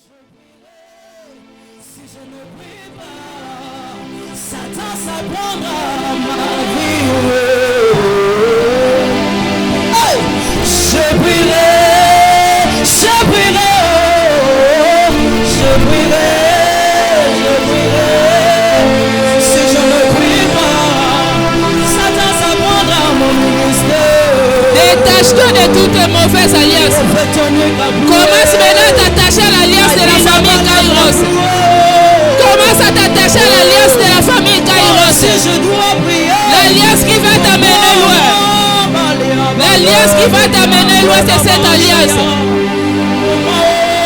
Si je ne prie pas, Satan s'apprendra ma vie. Hey! Je prierai, je prierai, je prierai, je prierai. Si je ne prie pas, Satan s'apprendra mon ministère. Détache-toi de toutes les mauvaises alliances. Commence maintenant à t'attacher à l'alliance de la famille Kairos. Commence à t'attacher à l'alliance de la famille Kairos. L'alliance qui va t'amener loin. L'alliance qui va t'amener loin, c'est cette alliance.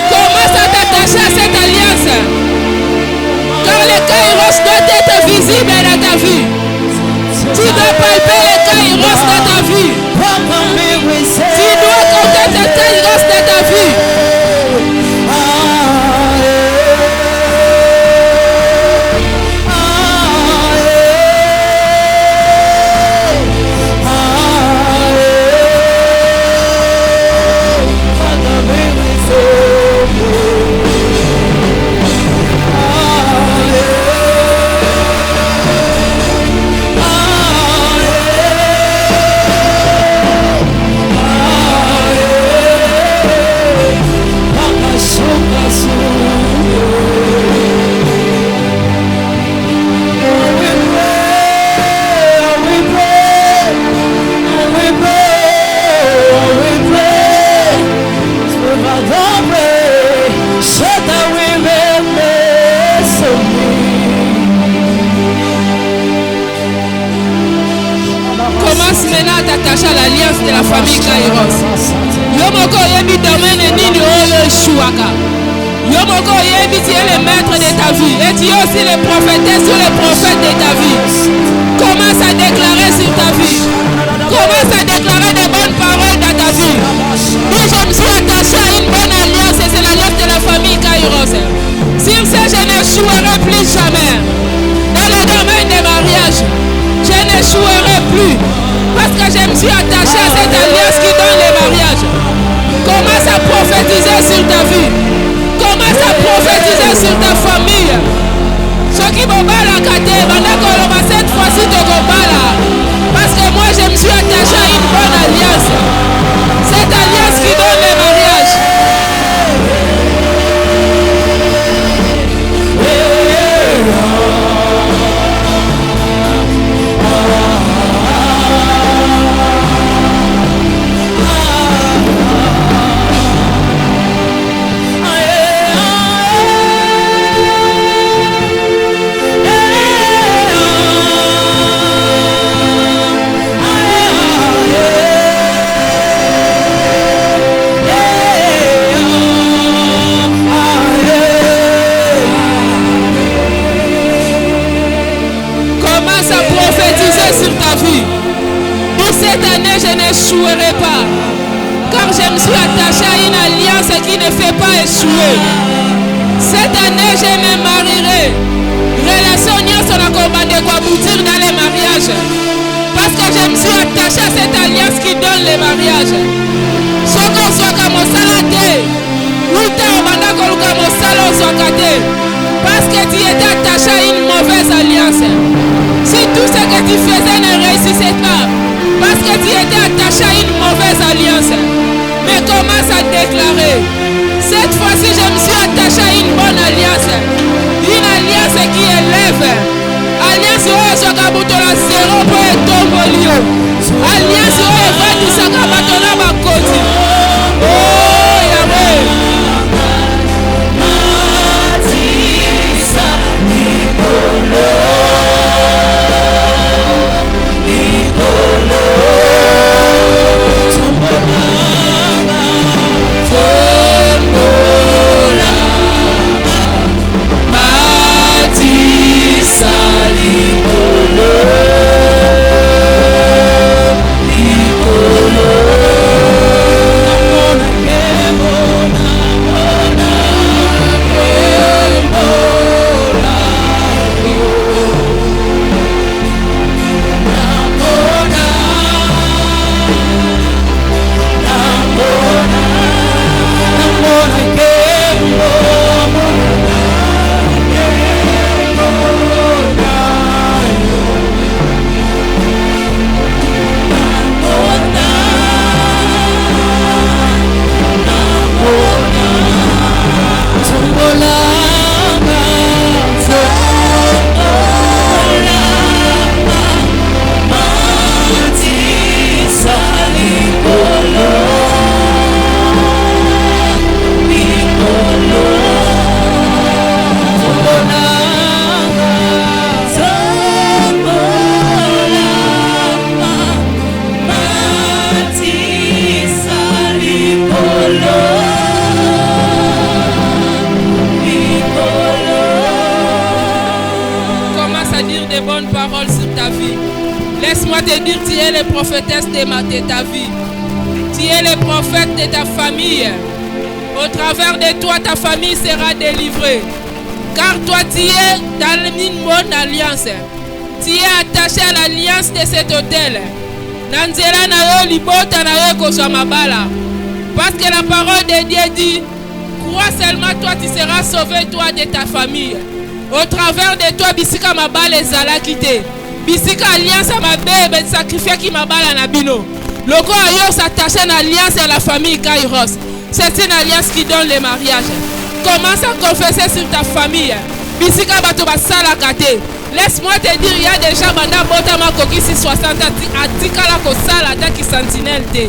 Commence à t'attacher à cette alliance. Car le Kairos doit être visible dans ta vie. Tu dois palper le Kairos dans ta vie. Tu dois compter le Kairos dans ta vie. Commence maintenant à t'attacher à l'alliance de la famille Kairos. Yomoko yebi domaine nini oyo shuaka. Yomoko yebi tu es le maître de ta vie. Et tu es aussi le prophétesse ou le prophète de ta vie. Commence à déclarer sur ta vie. Commence à déclarer de bonnes paroles dans ta vie. Dis je me suis attaché à une bonne alliance et c'est l'alliance de la famille Kairos. Sur ça je n'échouerai plus jamais. Dans le domaine des mariages, je n'échouerai plus. Parce que je me suis attaché à cette alliance qui donne les mariages. Commence à prophétiser sur ta vie. Commence à prophétiser sur ta famille. Ceux qui m'ont la kate, cette fois-ci de Gobala. Parce que moi je me suis attaché à une bonne alliance. Cette alliance qui donne les mariages. Cette année, je n'échouerai pas. Car je me suis attaché à une alliance qui ne fait pas échouer. Cette année, je me marierai. Relation sur la combat de quoi aboutir dans les mariages. Parce que je me suis attaché à cette alliance qui donne les mariages. Soit qu'on soit comme au salade. Parce que tu étais attaché à une mauvaise alliance. Si tout ce que tu faisais ne réussissait pas. Parce que tu étais attaché à une mauvaise alliance. Mais commence à déclarer. Cette fois-ci, je me suis attaché à une bonne alliance. Une alliance qui élève. Alliance où je suis à zéro pour être tombolio. Alliance où je vais tout ça à ma côté. Oh, Yahweh. Laisse-moi te dire, tu es le prophétesse de ta vie. Tu es le prophète de ta famille. Au travers de toi, ta famille sera délivrée. Car toi, tu es dans une bonne alliance. Tu es attaché à l'alliance de cet hôtel. Nanzela na yo libota na yo kozwa mabala. Parce que la parole de Dieu dit, crois seulement toi, tu seras sauvé, toi de ta famille. Au travers de toi, bisika mabala ezala kite. Bisika alliance à ma bébé, sacrifier qui mabala na bino. Loko ayo s'attacher à l'alliance de la famille Kairos. C'est une alliance qui donne le mariage. Commence à confesser sur ta famille. Bisika bato basala kate. Laisse-moi te dire, il y a déjà banda botama kokisi 60 atikala ko sala taki sentinelle te.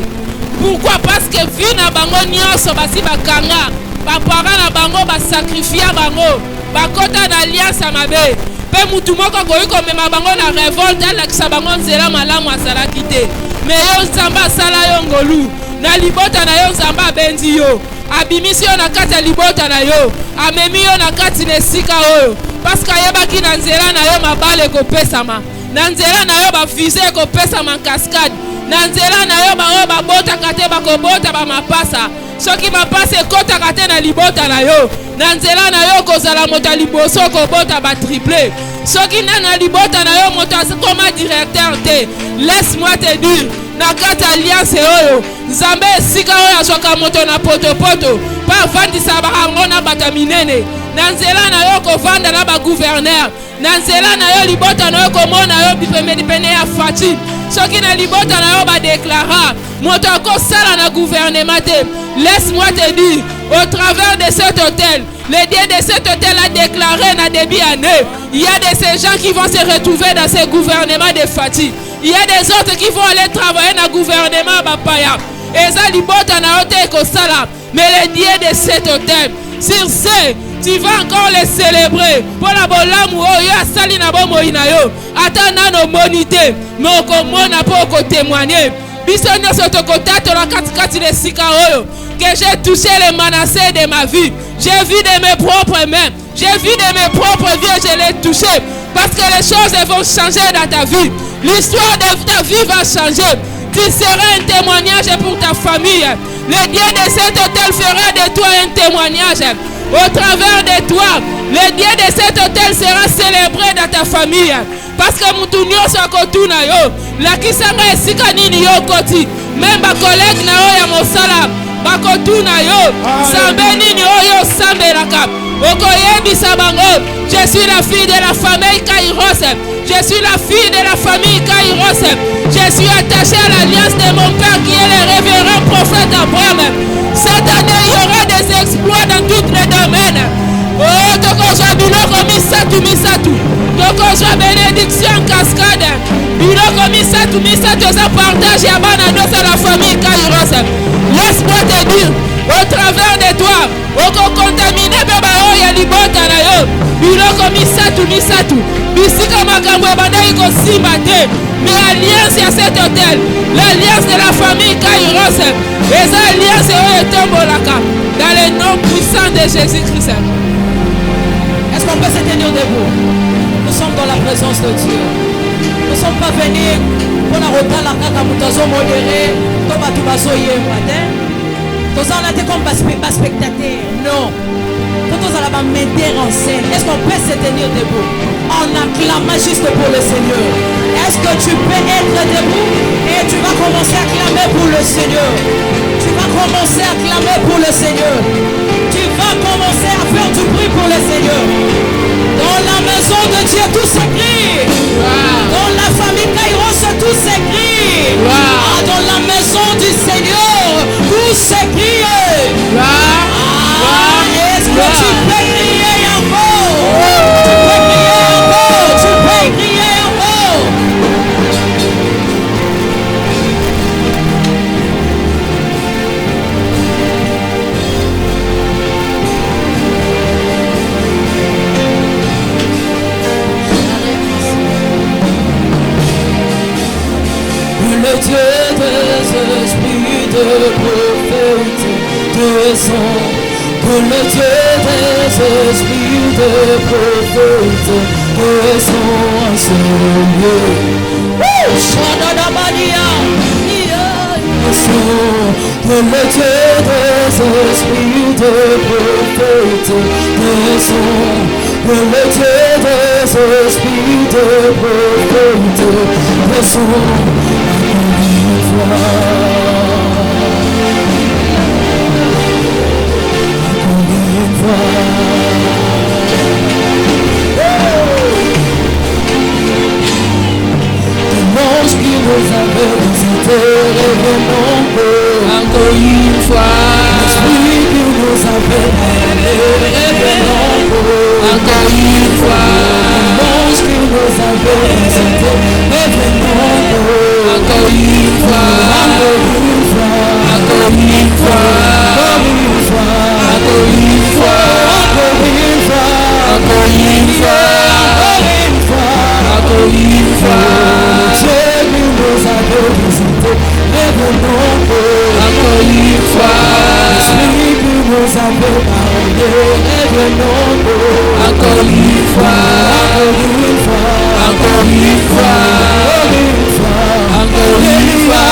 Pourquoi? Parce que vie na bango nyonso basi bakanga. Ba parents na bango ba sacrifier bango. Ba kota na alliance à mabe. Pe mutu moko koyi ko mema bango na révolte ala kisa bango nzela malamu asala kite. Mais yo nzamba sala yo ngolu. Na libota na yo nzamba bendi yo. Abimisi yo na kati ya libota na yo. Amemi yo na kati na esika oyo. Parce que ayebaki na nzela na yo mabale kopesama. Na nzela na yo ba vise kopesama cascade. Na nzela na yo ba bota kate ba kobota ba mapasa. Soki mapasa ekota kate na libota na yo. Na nzela na yo kozala moto liboso kobota ba triplé. Soki na libota na yo moto akoma directeur te. Laisse-moi te dire, na kati alliance oyo Nzambe esika oyo azwaka moto na potopoto pa vandisa bango na bata minene. Na nzela na yo kovanda na ba gouverneur. Na nzela na yo libota na yo komona yo bipene ya Fati. Soki na libota na yo ba déclara moto akosala na gouvernement te. Laisse-moi te dire, au travers de cet hôtel, le Dieu de cet hôtel a déclaré na début année, il y a de ces gens qui vont se retrouver dans ce gouvernement de Fati. Il y a des autres qui vont aller travailler dans le gouvernement Bapaya. Et ça, libota na hôtel kosala. Mais le Dieu de cet hôtel, sur ce, tu vas encore les célébrer. Pour la bolamu oyo asali na bo moina yo. Ata nano monité, mais okomona po témoigner. Biso nyoso tokotato la katikati de sika oyo. Que j'ai touché les menacés de ma vie. J'ai vu de mes propres mains. J'ai vu de mes propres vies, je l'ai touché. Parce que les choses vont changer dans ta vie. L'histoire de ta vie va changer. Tu seras un témoignage pour ta famille. Le Dieu de cet hôtel fera de toi un témoignage. Au travers de toi, le Dieu de cet hôtel sera célébré dans ta famille. Parce que mutunyo sakotuna yo. La kisanga esika nini yo koti. Même ba collègue na yo ya mosala. Bakotuna yo. Sambe nini yo sambe laka. Okoyebisa bango. Je suis la fille de la famille Kairos. Je suis la fille de la famille Kairos. Je suis attaché à l'alliance de mon père qui est le révérend prophète Abraham. Cette année, il y aura des exploits dans tous les domaines. Oh, tokoja biloko misatu. Tokoja bénédiction cascade. Biloko misatu ça partage ya bana de la famille Kairos. Laisse-moi te dire, au travers de toi, oko contaminer beba oya libota na yo. Biloko misatu. Bisika makambo badai ko simate. Mais alliance à cet hôtel, l'alliance de la famille Kairos, et cette alliance est tombolaka dans le nom puissant de Jésus-Christ. Est-ce qu'on peut se tenir debout? Nous sommes dans la présence de Dieu. Nous ne sommes pas venus pour la route la kaka mutazo modéré, comme à Tubazo hier matin. Nous allons être comme spectateurs. Non. Quand nous allons mettre en scène, est-ce qu'on peut se tenir debout en acclamant juste pour le Seigneur? Est-ce que tu peux être debout et tu vas commencer à clamer pour le Seigneur? Tu vas commencer à clamer pour le Seigneur. Tu vas commencer à faire du bruit pour le Seigneur. Dans la maison de Dieu, tout s'écrit. Dans la famille Kairos, tout s'écrit. Dans la maison du Seigneur, tout s'écrit. Est-ce que tu peux crier encore? Tu peux crier encore. Le Dieu des esprits de prophète descend. Que le Dieu des esprits de prophète descends à ce lieu. Chante la Maria. Que le Dieu des esprits de prophète descend, que le Dieu des esprits de prophète descend une fois. L'ange qui nous avait visité, revenons encore une fois. L'esprit qui nous avait parlé, revenons encore une fois. L'ange qui nous avait visité, revenons encore une fois. Encore une fois. Encore une fois. Encore une fois. Encore une fois. Encore une fois. Encore une fois. Dieu qui nous avait visité, revenons encore une fois. Celui qui nous avait parlé, revenons encore une fois. Encore une fois. Encore une fois. Encore une fois.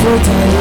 Full time.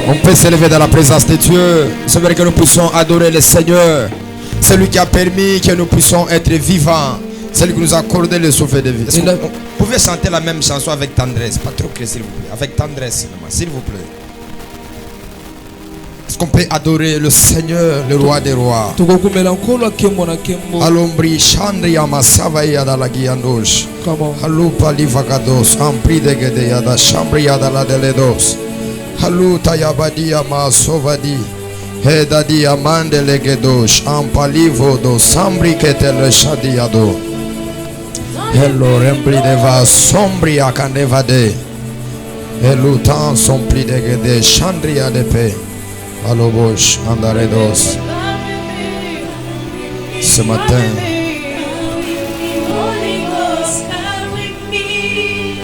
On peut s'élever dans la présence de Dieu. C'est vrai que nous puissions adorer le Seigneur. C'est lui qui a permis que nous puissions être vivants. C'est lui qui nous a accordé le souffle de vie. Est-ce que vous pouvez chanter la même chanson avec tendresse? Pas trop crier, s'il vous plaît. Avec tendresse, s'il vous plaît. Est-ce qu'on peut adorer le Seigneur, le roi des rois? Alombri chandri amasava yada la guiandos. Halupa livagados. Ampri de gede yada chambri yada la deledos. Haluta yabadia masovadi. Hedadi amande legedos. Ampalivo do sambri ketele shadiado. Hello rempli deva sombri akandevade. Helutan sompli de gede chandria de pe. Alobosh andaredos. Ce matin,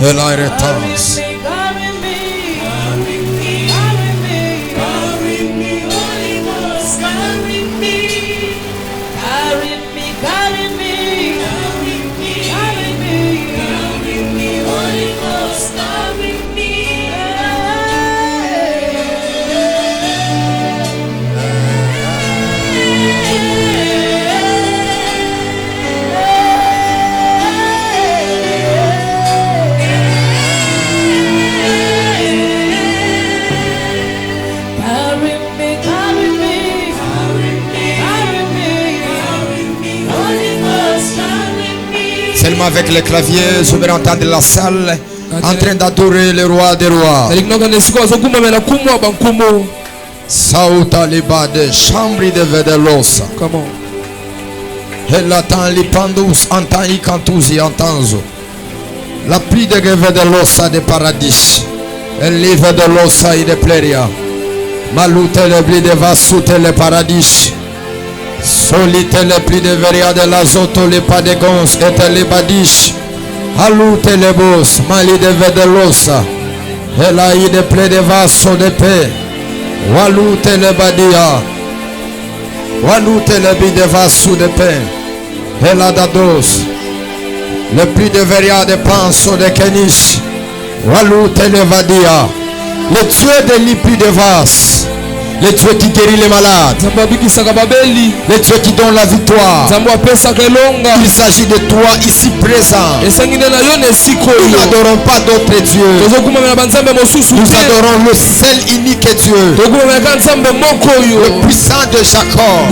elle a retence. Seulement avec le clavier, je vais entendre la salle en train d'adorer le roi des rois. Sauta libade, chambri de vedelosa. Comment? Elle attend les pandous, entend y cantouzi, entanzo. La pluie de vedelosa de paradis. Elle livre de l'ossa et de pleria. Malute le bli de vasute le paradis. Solite le pli de veria de l'azoto le padegons et le badish. Alute le bos, mali de vedelosa. Elle a eu de ple de vaso de paix. Walute le badia. Walute le bi de vaso de paix. Elle a dados. Le pli de veria de panso de kenish. Walute le vadia. Le Dieu des lits plus de vases. Le Dieu qui guérit les malades. Le Dieu qui donne la victoire. Il s'agit de toi ici présent. Nous n'adorons pas d'autres dieux. Nous adorons le seul unique Dieu. Le puissant de Jacob.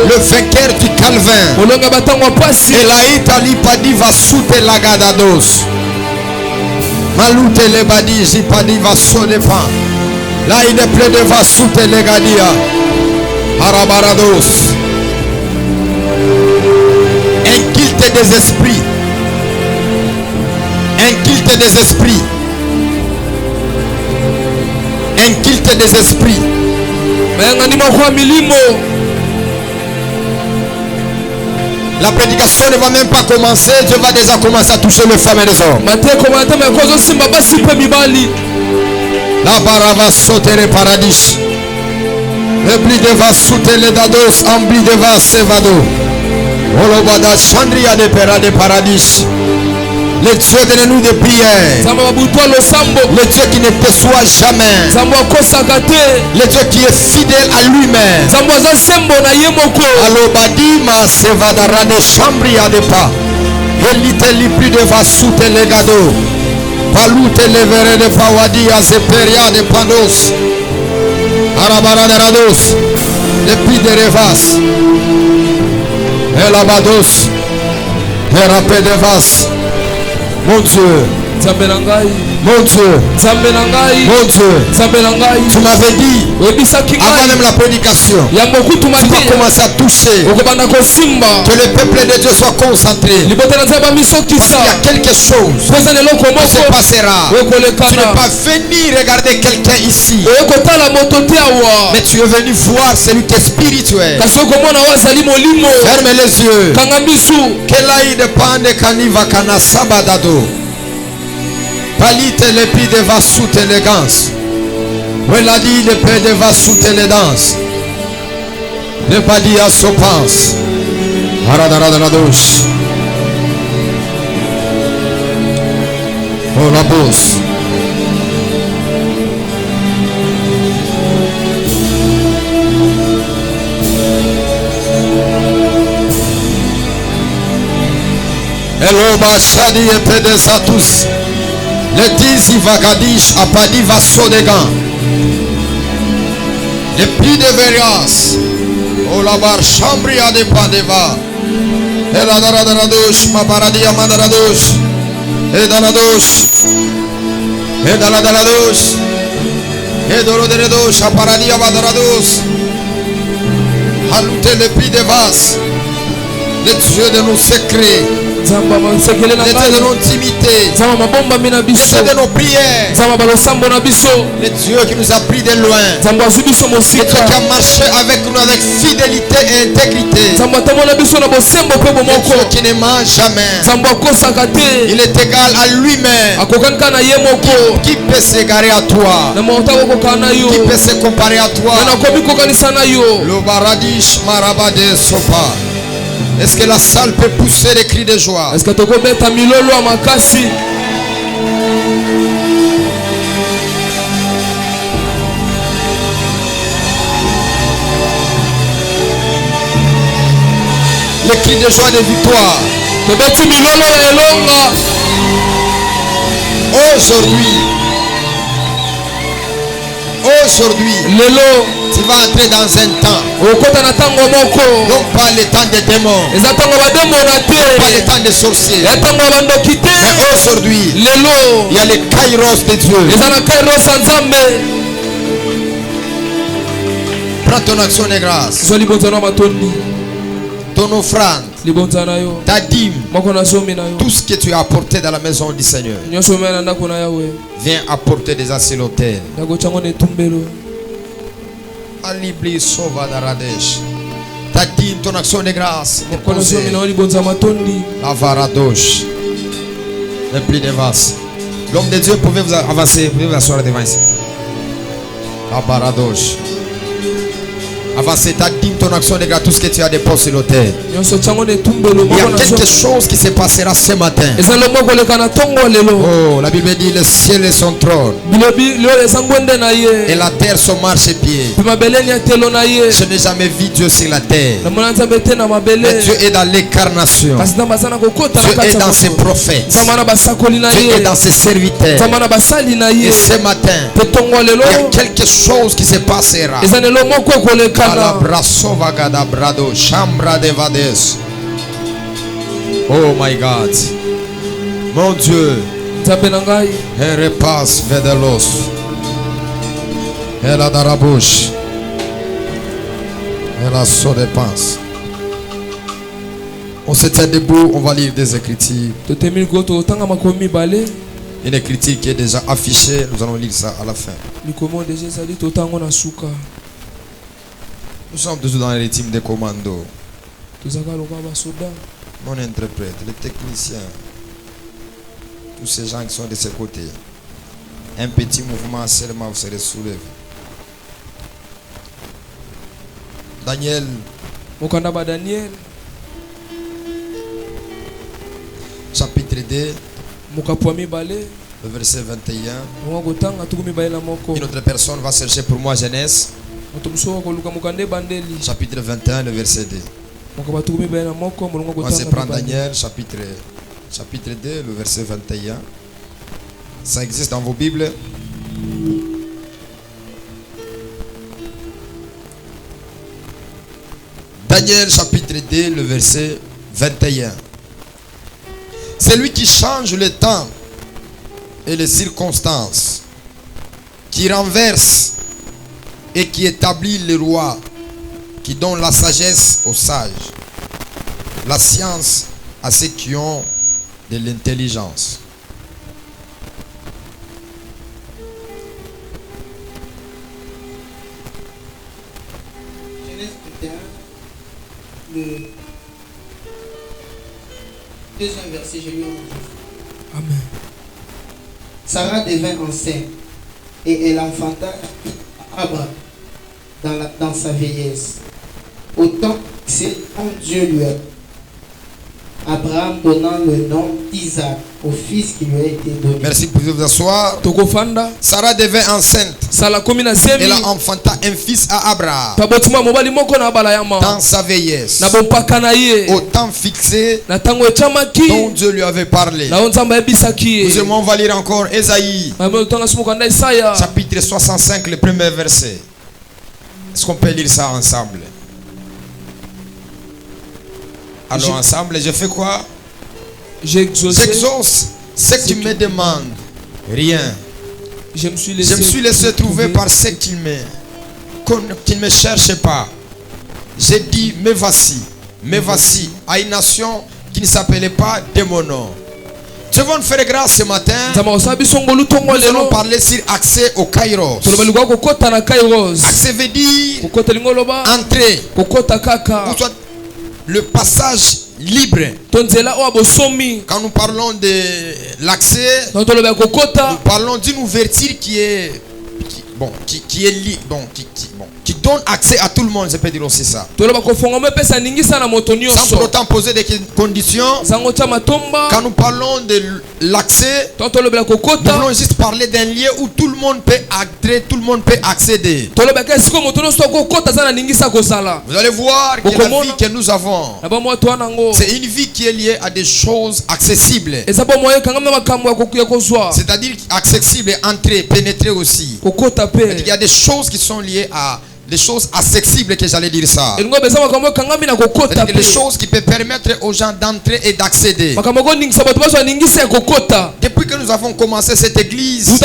Le vainqueur du Calvin. Et la Italie padi va souter la gadados. Malute le badi jipadi va sonner pas. Là il est plein de va souter les gadia. Arabarados. Un culte des esprits. Un culte des esprits. Un culte des esprits. La prédication ne va même pas commencer. Dieu va déjà commencer à toucher les femmes et les hommes. La barava sauter les paradis. Le bli de va sauter les dados. Ambli de va sevado. Olobada chandria de pera de paradis. Le Dieu de nous de prière. Le Dieu qui ne déçoit jamais. Le Dieu qui est fidèle à lui-même. Alobadima sevadara de chambria de pas. Elite li plus de va souter les gado. Palute le verre de pawadi a zeperia de pandos. Arabara de rados. Le plus de revas. Elabados. Terapé de vas. Mon Dieu, mon Dieu, mon Dieu, tu m'avais dit avant même la prédication, tu vas commencer à toucher, que le peuple de Dieu soit concentré. Parce qu'il y a quelque chose qui se passera. Tu n'es pas venu regarder quelqu'un ici, mais tu es venu voir celui qui est spirituel. Ferme les yeux. Kelaï dépend de Kaniva Kana Sabadado. Palite le pied de va sous élégance. Voilà dit le pied de va sous élégance. Le padi à sopance. Aradaradados. Oh la bosse. Hello Bashadi et Pedesatus. Le Tizi Vagadish a pas dit vasso de gants. Le pli de Verias. Oh la bar chambria de Pandeva. Et la Daradouche, ma paradia Mandaradouche. Et dans la douche. Et dans la douche. Et dans la douche, a paradia Mandaradouche. Haloute le pli de Vas. Le Dieu de nos secrets. Le Dieu de nos intimités. Le Dieu de nos prières. Le Dieu qui nous a pris de loin. Le Dieu qui a marché avec nous avec fidélité et intégrité. Le Dieu qui ne ment jamais. Il est égal à lui-même. Qui peut s'égarer à toi? Qui peut se comparer à toi? Le Baradish Marabade Sopa. Est-ce que la salle peut pousser des cris de joie? Est-ce que tu peux mettre milolo à makasi? Les cris de joie de victoire. Tu peux milolo et longa. Aujourd'hui, lelo, tu vas entrer dans un temps. Non pas le temps des démons. Pas le temps des sorciers. Mais aujourd'hui, il y a les kairos de Dieu. Prends ton action de grâce. Ton offrande. Ta dîme. Tout ce que tu as apporté dans la maison du Seigneur. Viens apporter des assises l'autel. Alibli Sova Daradesh. Ta dîme, ton action de grâce. La Varadosh. Le pli de vase. L'homme de Dieu, pouvez vous avancer, pouvez vous asseoir devant ici. La Varadosh. Avant cette digne ton action de grâce, tout ce que tu as déposé sur l'autel. Il y a quelque chose qui se passera ce matin. Oh, la Bible dit le ciel est son trône et la terre son marchepied. Je n'ai jamais vu Dieu sur la terre. Mais Dieu est dans l'incarnation. Dieu est dans ses prophètes. Dieu est dans ses serviteurs. Et ce matin, il y a quelque chose qui se passera. Oh my God. Mon Dieu. Elle repasse vers de l'os. Elle a dans la bouche. Elle a son dépense. On se tient debout, on va lire des écritures. Une écriture qui est déjà affichée, nous allons lire ça à la fin. Nous sommes toujours dans les teams de commando. Mon interprète, les techniciens, tous ces gens qui sont de ce côté. Un petit mouvement seulement vous serez soulevé. Daniel. Chapitre 2. Le verset 21. Une autre personne va chercher pour moi Genèse. Chapitre 21, le verset 2. On va se prendre Daniel, chapitre 2, le verset 21. Ça existe dans vos Bibles. Daniel, chapitre 2, le verset 21. C'est lui qui change le temps et les circonstances, qui renverse et qui établit les rois, qui donne la sagesse aux sages, la science à ceux qui ont de l'intelligence. Genèse 21, le deuxième verset, je lui en Amen. Sarah devint enceinte et elle enfanta Abraham dans sa vieillesse. Autant c'est Dieu lui a Abraham donnant le nom d'Isaac au fils qui lui a été donné. Merci pour vous asseoir. Sarah devint enceinte. Elle a enfanté un fils à Abraham dans sa vieillesse, au temps fixé dont Dieu lui avait parlé. Nous on va lire encore Ésaïe chapitre 65, le premier verset. Est-ce qu'on peut lire ça ensemble? Allons ensemble, je fais quoi? J'exauce ce que tu me demandes. Rien. Je me suis laissé trouver par ce qu'il ne me cherche pas. J'ai dit, me voici à une nation qui ne s'appelait pas de mon nom. Je vais nous faire grâce ce matin. Nous allons parler sur accès au Kairos. Accès veut dire entrer. Le passage libre. Quand nous parlons de l'accès, nous parlons d'une ouverture qui donne accès à tout le monde, je peux dire aussi ça. Sans pour autant poser des conditions. Quand nous parlons de l'accès, nous voulons juste parler d'un lieu où tout le monde peut entrer, tout le monde peut accéder. Vous allez voir que la vie que nous avons, c'est une vie qui est liée à des choses accessibles. C'est-à-dire accessible, entrer, pénétrer aussi. Il y a des choses qui sont liées à des choses accessibles, que j'allais dire ça. Des choses qui peuvent permettre aux gens d'entrer et d'accéder. Depuis que nous avons commencé cette église, une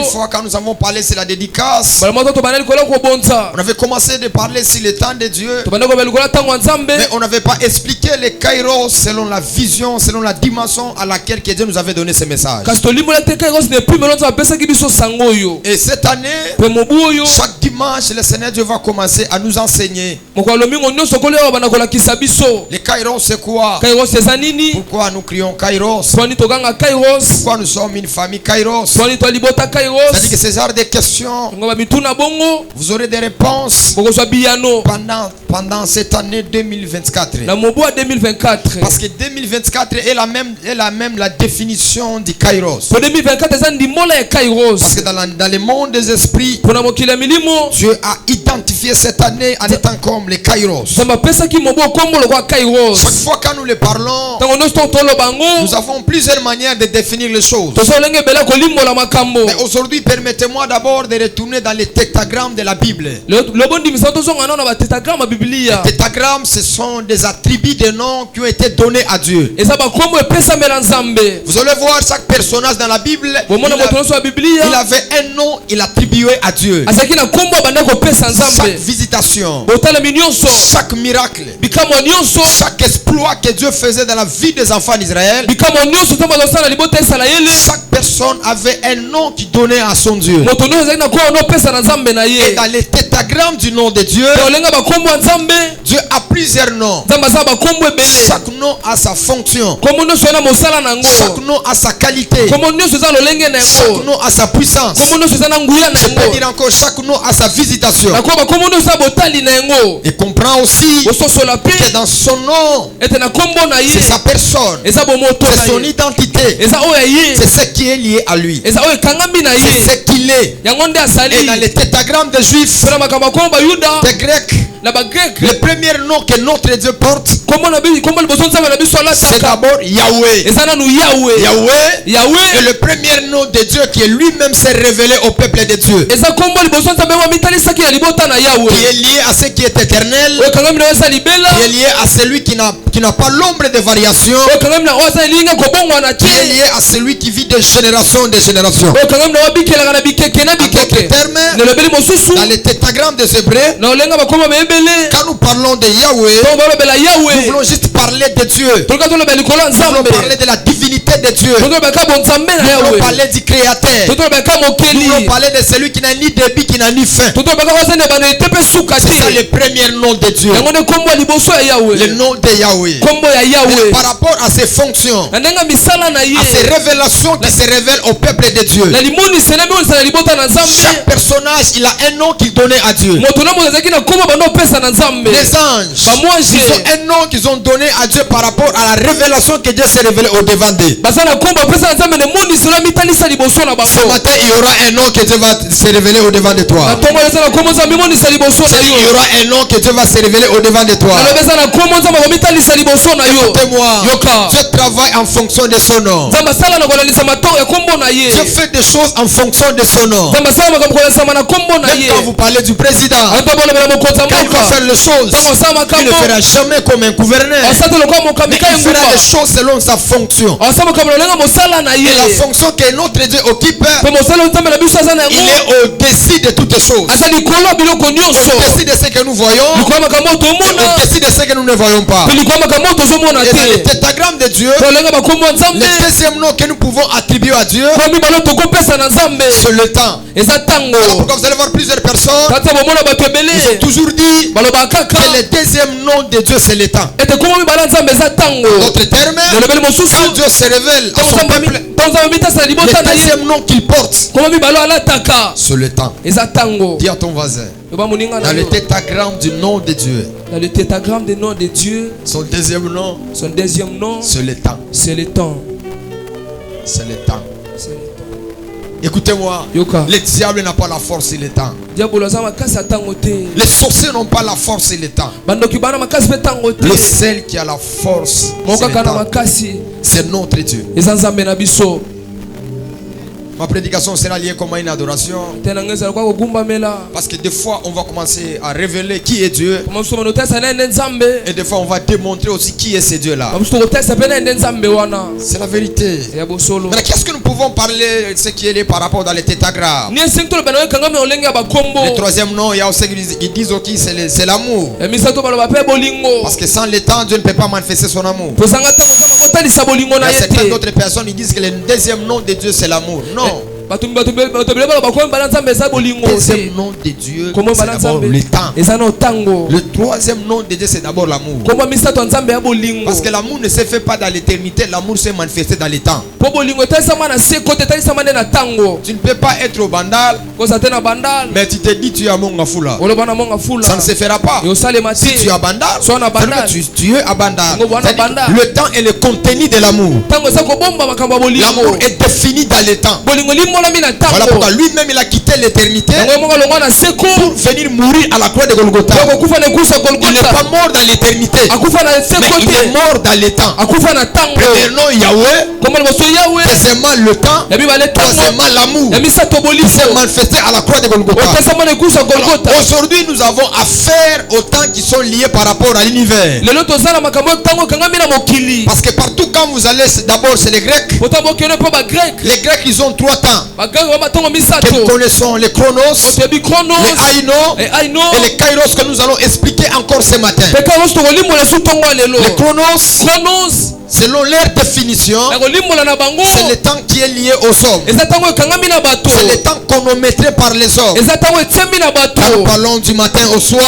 fois quand nous avons parlé sur la dédicace, on avait commencé de parler sur le temps de Dieu, mais on n'avait pas expliqué les kairos selon la vision, selon la dimension à laquelle que Dieu nous avait donné ce message. Et cette année, chaque dimanche, le Seigneur Dieu va commencer à nous enseigner les Kairos, c'est quoi? Kairos eza nini? Pourquoi nous crions Kairos? Twani toganga Kairos. Pourquoi nous sommes une famille Kairos? Twani twalibota Kairos. C'est-à-dire que ces genres de questions, Ngoba mituna bongo. vous aurez des réponses Bokoswa biyano. pendant cette année 2024. Na mobu 2024. Parce que 2024 est la même la définition du Kairos. Pour 2024 eza ndimola ya Kairos. Parce que dans le monde des esprits, Pona mokila milimo. Dieu a identifié cette année en étant comme les Kairos. Zamba pesa ki mobu kombolo kwa Kairos. Chaque fois que nous les parlons, Tango nosto tolo bango. nous avons plusieurs manières de définir les choses. Toso lenge bela ko limola makambo. Mais aujourd'hui, permettez-moi d'abord de retourner dans les tétagrammes de la Bible. Le bon dimiso toso ngana na ba tétagramme Biblia. Les tétagrammes, ce sont des attributs de noms qui ont été donnés à Dieu. Eza ba kombo epesa mela nzambe. Vous allez voir chaque personnage dans la Bible, Bomona moto noso Biblia. il avait un nom, il attribuait à Dieu. Asaki na kombo banda ko pesa nzambe. Chaque visitation, Botala minyonso. chaque miracle, Bikamo nyonso. chaque exploit que Dieu faisait dans la vie des enfants d'Israël, Bikamo nyonso tamba dosala libota esala yele. chaque personne avait un nom qui donnait à son Dieu. Moto nyonso ezaki na ko no pesa na nzambe na Et ye. dans les tétagrammes du nom de Dieu, Olenga ba kombo nzambe. Dieu a plusieurs noms. Nzambe za ba kombo ebele. Chaque nom a sa fonction. Kombo nyonso na mosala nango. Chaque nom a sa qualité. Kombo nyonso za lolenge na Chaque yango. nom a sa puissance. Kombo nyonso za na nguya na Je peux yango. dire encore, chaque nom a sa visitation. Na ko ba kombo nyonso za botali na yango. Et comprend aussi Ososola pe. que dans son nom, Ete na kombo na c'est ye. sa personne, Eza bo moto c'est na son ye. identité, Eza oya ye. c'est ce qui est lié à lui, Eza oya kangambi na c'est ye. ce qu'il est. Yango nde asali. Et dans les tétagrammes des Juifs, Pona makambo kombo ba Yuda. des Grecs, Na ba grec. le premier nom que notre Dieu porte, Kombo na bi kombo liboso nzambe na biso ala c'est taka. d'abord Yahweh. Eza nanu Yahweh. Yahweh est Yahweh. le premier nom de Dieu qui lui-même s'est révélé au peuple de Dieu, Eza kombo liboso nzambe wa mitalisaki na libota na qui Yahweh. est lié à ce qui est éternel, Oyo kangambi na esa libela. qui est lié à celui qui n'a pas l'ombre de variation, Oyo kangambi na oza linga kobongwa na qui est tie. lié à celui qui vit de génération en génération. Oyo kangambi na wabikelaka na bikeke na En d'autres bikeke. termes, Nelobeli mosusu. dans les tétagrammes des Hébreux, Na olenga bakoma bebele. quand nous parlons de Yahweh, To balobela nous Yahweh. voulons juste parler de Dieu. Tolika tolobela likolo ya Nous voulons nzambe. parler de la divinité de Dieu. Nous Tolobela ka bonzambe na voulons Yahweh. parler du Créateur. Tolobela ka Nous mokeli. voulons parler de celui qui n'a ni début, qui n'a ni fin. Tolobela ka ozende bana etepe suka C'est ça te. le premier nom de Dieu. Yango ne kombo ya liboso ya Le Yahweh. nom de Yahweh. Kombo ya Et Yahweh. par rapport à ses fonctions, Na ndenga misala na ye. à ses révélations qui se révèlent au peuple de Dieu, Na limoni sena mionisa na libota na chaque nzambe. personnage, il a un nom qu'il donnait à Dieu. Moto na moto ezalaki na kombo bando opesa na nzambe. Les anges, Bamwange. ils ont un nom qu'ils ont donné à Dieu par rapport à la révélation que Dieu s'est révélé au devant d'eux. Baza na kombo opesa na nzambe ne moni sela mitalisa liboso na Ce bango. matin, il y aura un nom que Dieu va se révéler au devant de Na toi. tongo eza na kombo nzambe monisa liboso na Il y yo. aura un nom que Dieu va se révéler au devant de toi. Nalobi eza na kombo nzambe komitalisa liboso na yo. Écoutez-moi, Yoka. Dieu travaille en fonction de son nom. Nzambe asala na kolalisa matoko ya kombo na ye. Dieu fait des choses en fonction de son nom. Nzambe asala makambo kolalisa na kombo na Même ye. quand vous parlez du président, Ata bolobela mokonzi ya quand il va mboka. faire les choses, Ntango asala il ne makambo. fera jamais comme un gouverneur. Asala lokola mokambi Mais ka il fera engumba. les choses selon sa fonction. Asala makambo lolenga mosala na ye. Et la fonction que notre Dieu occupe, Pe mosala nzambe na biso aza na il yango. est au-dessus de toutes choses. Aza likolo ya biloko nyonso. Au-dessus de ce que nous voyons, Likolo ya makambo tomona. au-dessus de ce que nous ne voyons pas. Pe likolo ya makambo tozomona Et dans le te. tétagramme de Dieu, Tolenga bakombo ya nzambe. le deuxième nom que nous pouvons attribuer à Dieu, Po mibalo tokopesa na nzambe. c'est le temps. Eza ntango. Pourquoi vous allez voir plusieurs personnes, Tata bomona bato ils ont ebele. toujours dit Balobaka kaka. que le deuxième nom de Dieu, c'est le temps. Ete kombo mibalo ya nzambe eza ntango. D'autres termes, Nalobeli mosusu. quand Dieu se révèle à son peuple, nzambe mitasa libota le na ye. deuxième nom qu'il porte, Kombo mibalo alataka. c'est le temps. Eza ntango. Dis à ton voisin, Yoba moninga na dans le yo. tétagramme du nom de Dieu, Dans le tétagramme des noms de Dieu, son deuxième nom, son deuxième nom, c'est le temps. c'est le temps. C'est le temps. C'est le temps. Écoutez-moi, Yoka. le diable n'a pas la force et le temps. Diabolo aza makasi atango te. Les sorciers n'ont pas la force et le temps. Bandoki bana makasi pe tango te. Le seul qui a la force, c'est Moka le kana temps. makasi. C'est notre Dieu. Eza nzambe na biso. Ma prédication sera liée comme à une adoration. Tena ngeza kwa kugumba mela. Parce que des fois, on va commencer à révéler qui est Dieu. Kama mso monotesa na ende nzambe. Et des fois, on va démontrer aussi qui est ce Dieu-là. Kama mso kotesa pe na ende nzambe wana. C'est la vérité. Ya bosolo. Mais qu'est-ce que nous pouvons parler de ce qui est lié par rapport dans les tétagrammes? Ni sento le bana kanga me olenge ya bakombo. Le troisième nom, il y a aussi ils disent aussi c'est l'amour. Ya misato baloba pe bolingo. Parce que sans le temps, Dieu ne peut pas manifester son amour. Posanga tango zama botalisa bolingo Il y na a certaines yete. autres personnes qui disent que le deuxième nom de Dieu c'est l'amour. Non. Deuxième nom de Dieu, c'est d'abord le temps. Le troisième nom de Dieu, c'est d'abord l'amour. Parce que l'amour ne se fait pas dans l'éternité, l'amour s'est manifesté dans le temps. Tu ne peux pas être au bandal, mais tu te dis tu es à Mongafula. Ça ne se fera pas. Si tu es à bandal, tu es à bandal. Le temps est le contenu de l'amour. L'amour est défini dans le temps. Voilà pourquoi lui-même il a quitté l'éternité pour venir mourir à la croix de Golgotha. Il n'est pas mort dans l'éternité, mais il est mort dans le temps. Premièrement Yahweh, deuxièmement le temps, troisièmement l'amour. Il s'est manifesté à la croix de Golgotha. Aujourd'hui nous avons affaire aux temps qui sont liés par rapport à l'univers. Parce que partout quand vous allez, d'abord c'est les Grecs. Les Grecs ils ont 3 temps que nous connaissons: les Chronos, les Aino et les Kairos, que nous allons expliquer encore ce matin. Les Chronos, selon leur définition, c'est le temps qui est lié au sol. C'est le temps chronométré par les hommes. Quand nous parlons du matin au soir,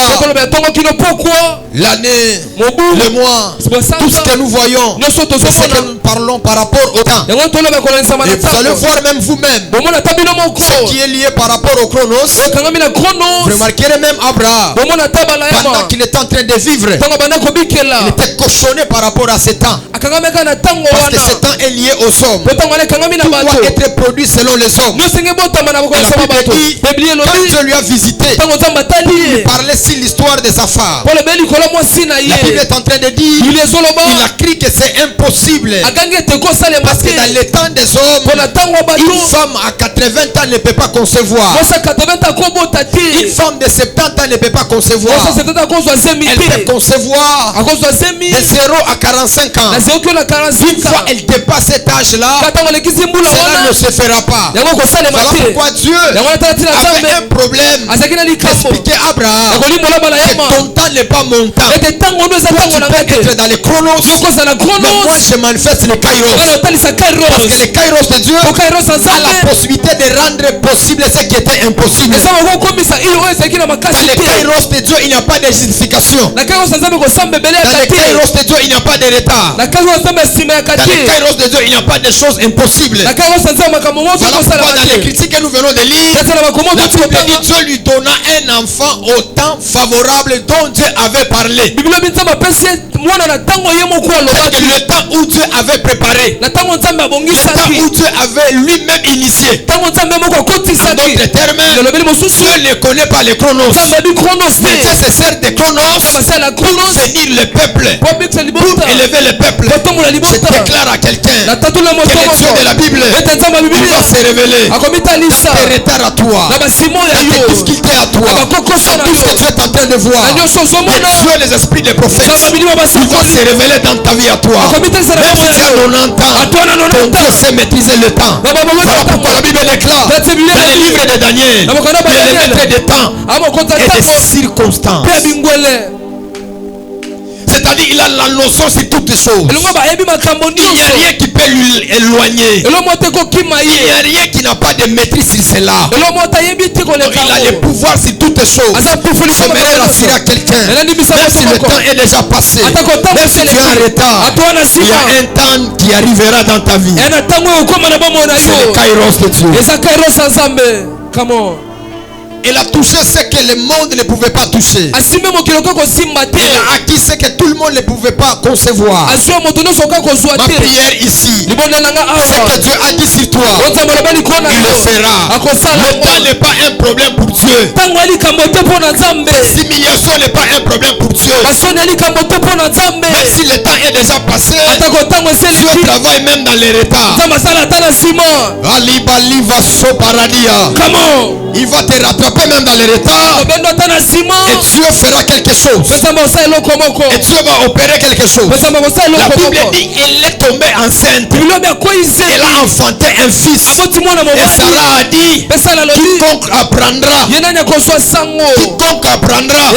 l'année, le mois, tout ce que nous voyons, c'est ce que nous parlons par rapport au temps. Et vous allez voir même vous-même ce qui est lié par rapport au Chronos. Vous remarquerez même Abraham, pendant qu'il était en train de vivre, il était cochonné par rapport à ce temps. Parce que ce temps est lié aux hommes. Tout doit être produit selon les hommes. Et la Bible dit, quand Dieu lui a visité, il parlait sur l'histoire de sa femme. La Bible est en train de dire, il a crié que c'est impossible. Parce que dans le temps des hommes, une femme à 80 ans ne peut pas concevoir. Une femme de 70 ans ne peut pas concevoir. Elle peut concevoir de 0 à 45 ans. Une fois elle dépasse cet âge-là, cela ne se fera pas. Voilà pourquoi Dieu avait un problème d'expliquer à Abraham que ton temps n'est pas mon temps. Tu peux être dans les Chronos, mais moi je manifeste les Kairos. Parce que les Kairos de Dieu a la possibilité de rendre possible ce qui était impossible. Dans les Kairos de Dieu il n'y a pas de justification. Dans les Kairos de Dieu il n'y a pas de retard. Dans les Kairos de Dieu il n'y a pas de choses impossibles. Voilà pourquoi dans les critiques que nous venons de lire, la Bible dit Dieu lui donna un enfant au temps favorable dont Dieu avait parlé. C'est le temps où Dieu avait préparé, le temps où Dieu avait lui-même initié. En d'autres termes, Dieu ne connaît pas les Chronos. Dieu se sert des Chronos pour bénir le peuple, pour élever le peuple. Je déclare à quelqu'un que le Dieu de la Bible, il va se révéler dans tes retards à toi, dans tes difficultés à toi, dans tout ce que tu es en train de voir. Dieu, les esprits des prophètes, il va se révéler dans ta vie à toi. Même si tu as 90 ans, ton Dieu sait maîtriser le temps. Voilà pourquoi la Bible déclare dans les livres de Daniel, il est le maître des temps et des circonstances. C'est-à-dire il a la notion sur toutes les choses. Il n'y a rien qui peut lui éloigner. Il n'y a rien qui n'a pas de maîtrise sur cela. Il a le pouvoir sur toutes les choses. J'aimerais rassurer à quelqu'un, même si le temps est déjà passé, même si tu es en retard, il y a un temps qui arrivera dans ta vie. C'est le Kairos de Dieu. Come on. Elle a touché ce que le monde ne pouvait pas toucher. Elle a acquis ce que tout le monde ne pouvait pas concevoir. Ma prière ici, ce que Dieu a dit sur toi, il le fera. Le temps n'est pas un problème pour Dieu. L'humiliation n'est pas un problème pour Dieu. Même si le temps est déjà passé, Dieu travaille même dans les retards. Il va te rattraper camper même dans les retards. Et Dieu fera quelque chose. Et Dieu va opérer quelque chose. La Bible dit elle est tombée enceinte. Elle a enfanté un fils. Et Sarah a dit quiconque apprendra. Quiconque apprendra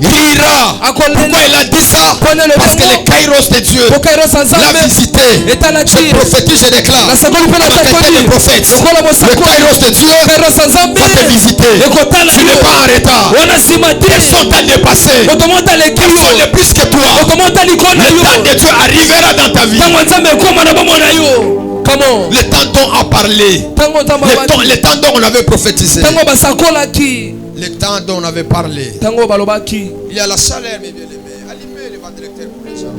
rira. Pourquoi il a dit ça? Parce que le kairos de Dieu l'a visité. Je prophétise, je déclare à quelqu'un de prophète, le kairos de Dieu va te visiter. Tu n'es pas en retard. Personne t'a dépassé. Personne n'est plus que toi. Le temps de Dieu arrivera dans ta vie. Le temps dont on a parlé, le temps dont on avait prophétisé, le temps dont on avait parlé. Il y a la chaleur, mes bien-aimés. Allumez le ventilateur pour les gens.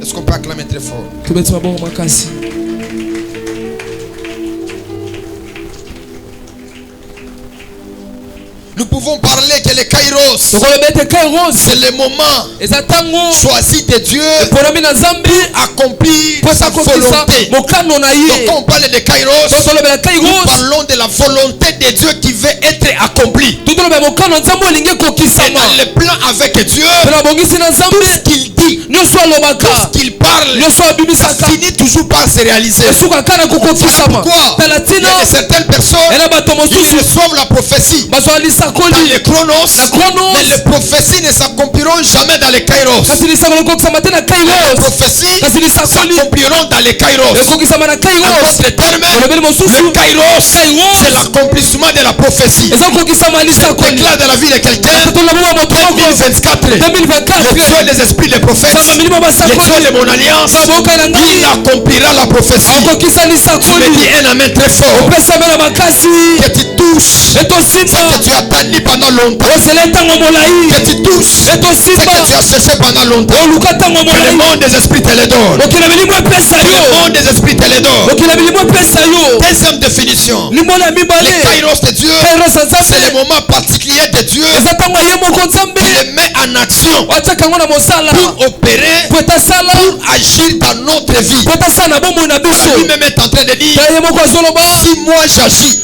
Est-ce qu'on peut acclamer très fort? Nous pouvons parler que le kairos, c'est le moment choisi de Dieu pour accomplir sa volonté. Donc quand on parle de kairos, nous parlons de la volonté de Dieu qui veut être accomplie. Et dans le plan avec Dieu, tout ce qu'il dit, tout ce qu'il parle, ça finit toujours par se réaliser. Pourquoi? Il y a certaines personnes qui reçoivent la prophétie dans les chronos, mais les prophéties ne s'accompliront jamais dans les kairos. Les prophéties s'accompliront dans les kairos. En d'autres termes, le kairos, c'est l'accomplissement de la prophétie. Je déclare dans la vie de quelqu'un 2024, le Dieu des esprits des prophètes, le Dieu de mon alliance, il accomplira la prophétie. Tu me dis un amen très fort. Que tu touches ce que tu as attendu pendant longtemps. Que tu touches ce que tu as cherché pendant longtemps. Que le monde des esprits te le donne. Que le monde des esprits te le donne. Deuxième définition. Le kairos de Dieu, c'est le moment particulier de Dieu qui le met en action pour opérer, pour agir dans notre vie. Lui-même est en train de dire, si moi j'agis,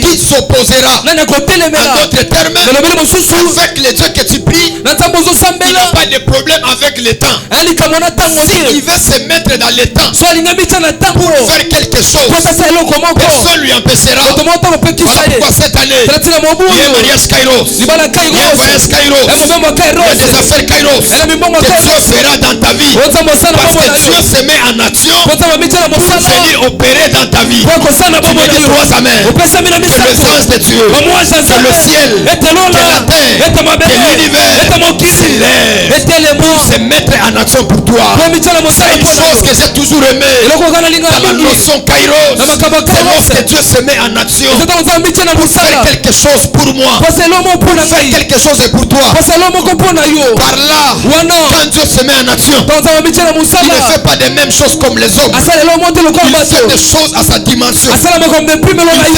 qui s'opposera? En d'autres termes, avec les dieux que tu pries, il n'a pas de problème avec le temps. S'il veut se mettre dans le temps pour faire quelque chose, personne ne lui empêchera. Voilà pourquoi cette année, il y a un mariage kairos, il y a un voyage kairos, il y a des affaires kairos que Dieu fera dans ta vie. Parce que Dieu se met en action pour venir opérer dans ta vie. Tu me dis trois amens. Que le sens de Dieu, que le ciel, que la terre, que l'univers s'élève pour se mettre en action pour toi. C'est une chose que j'ai toujours aimé dans la notion kairos. C'est lorsque Dieu se met en action pour faire quelque chose pour moi, pour faire quelque chose pour toi. Par là, quand Dieu se met en action, il ne fait pas les mêmes choses comme les hommes. Il fait des choses à sa dimension. Il fait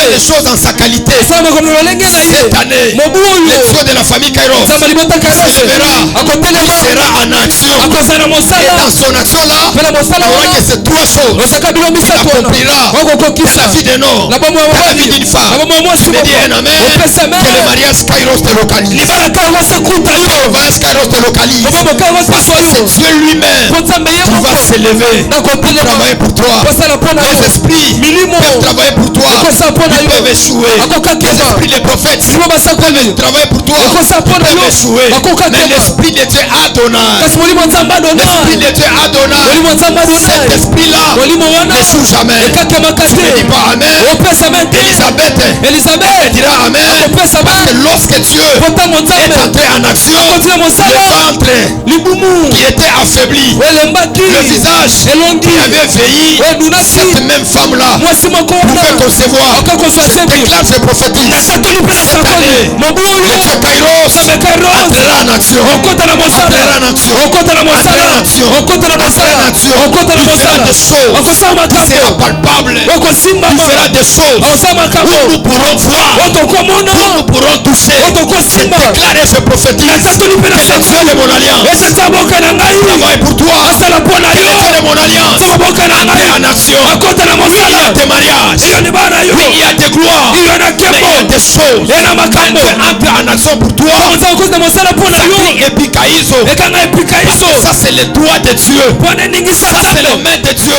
des choses en sa qualité. Cette année, le Dieu de la famille kairos se lèvera, il sera en action. Et dans son action là, il aura que ces trois choses qu'il accomplira dans la vie d'un homme, dans la vie d'une femme. Tu me dis un amen. Que le mariage kairos te localise. Que le voyage kairos te localise. Parce que c'est Dieu lui-même qui va s'élever pour travailler pour toi. Les esprits peuvent travailler pour toi. Ils peuvent échouer. Les esprits des prophètes peuvent travailler pour toi. Ils peuvent échouer. Mais l'esprit de Dieu Adonai, l'esprit de Dieu Adonai, cet esprit-là n'échoue jamais. Tu ne dis pas amen. Elisabeth dira amen. Parce que lorsque Dieu est entré en action, le ventre qui était affaibli, le visage qui avait pays, cette même femme-là pouvait concevoir. Je déclare, je prophétise. Cette année, le Dieu Kairos entrera en action. Entrera en action. Entrera en action. Entrera en action. Il fera des choses qui seront palpables. Il fera des choses où nous pourrons voir, où nous pourrons toucher. Je déclare et je prophétise que le Dieu de mon alliance travaille pour toi. Que le Dieu de mon alliance entre en action. Oui, il y a des mariages. Oui, il y a des gloires. Mais il y a des choses. Quand Dieu entre en action pour toi, ça crie épikaïso. Ça c'est le doigt de Dieu. Ça c'est la main de Dieu.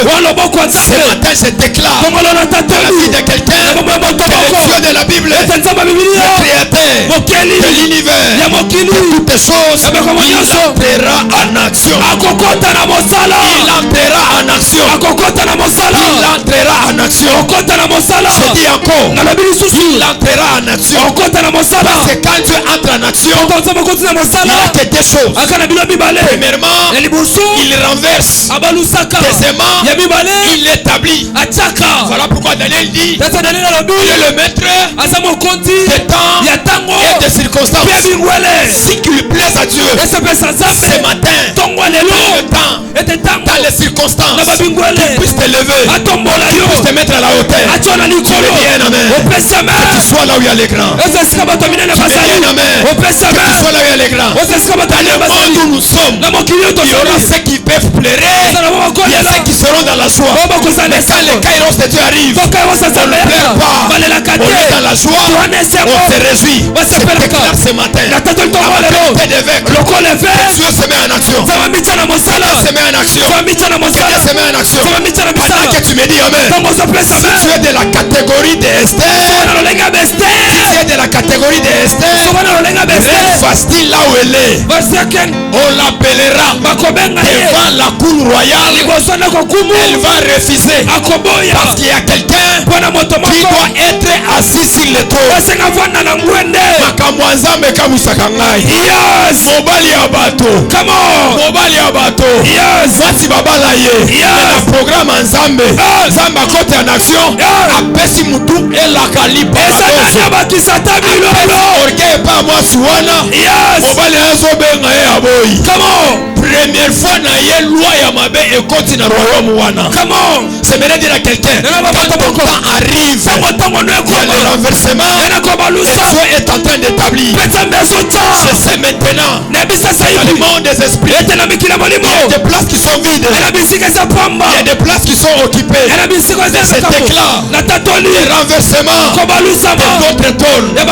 Ce matin je déclare dans la vie de quelqu'un que le Dieu de la Bible, le créateur de l'univers, de toutes les choses, il entrera en action. Il entrera en action. Il entrera en action. Je dis encore, il entrera en action. Parce que quand Dieu entre en action, il y a que deux choses. Premièrement, il renverse. Deuxièmement, il établit. Voilà pourquoi Daniel dit, il est le maître des temps et des circonstances. Si qu'il lui plaise à Dieu, ce matin, dans le temps, dans les circonstances, qu'il puisse te lever, qu'il puisse te mettre à la hauteur. Tu me dis un amen. Que tu sois là où il y a les grands. Tu me dis un amen. Que tu sois là où il y a les grands. Dans le monde où nous sommes, il y aura ceux qui peuvent pleurer, il y a ceux qui seront dans la joie. Mais quand le Kairos de Dieu arrive, on ne pleure pas, on est dans la joie, on se réjouit. C'est déclaré ce matin. À d'évêque, Dieu se met en action. Dieu se met en action. Dieu se met en action. Pendant que tu me dis amen, si tu es de la catégorie de Esther, si tu es de la catégorie de Esther, reine Vasti là où elle est, on l'appellera devant la cour royale. Elle va refuser parce qu'il y a quelqu'un qui doit être assis sur le trône. Makamwanzambe kamusakangai. Yes. Mobali ya bato. Come on. Mobali ya bato. Yes. Wati babala ye. Yes. Na programme nzambe. Nzamba kote en action. Apesi mutu ela kalipa. Esa na bakisata bilolo. Orke pa mwa suwana. Yes. Mobali azo benga ye aboyi. Come on. Première fois na ye loi ya mabe ekoti na royaume wana. Come on. Ça veut dire à quelqu'un. Quand ton temps arrive, il y a le renversement. Et Dieu est en train d'établir. Je sais maintenant. Dans le monde des esprits, il y a des places qui sont vides. Il y a des places qui sont occupées. Je déclare le renversement de d'autres trônes à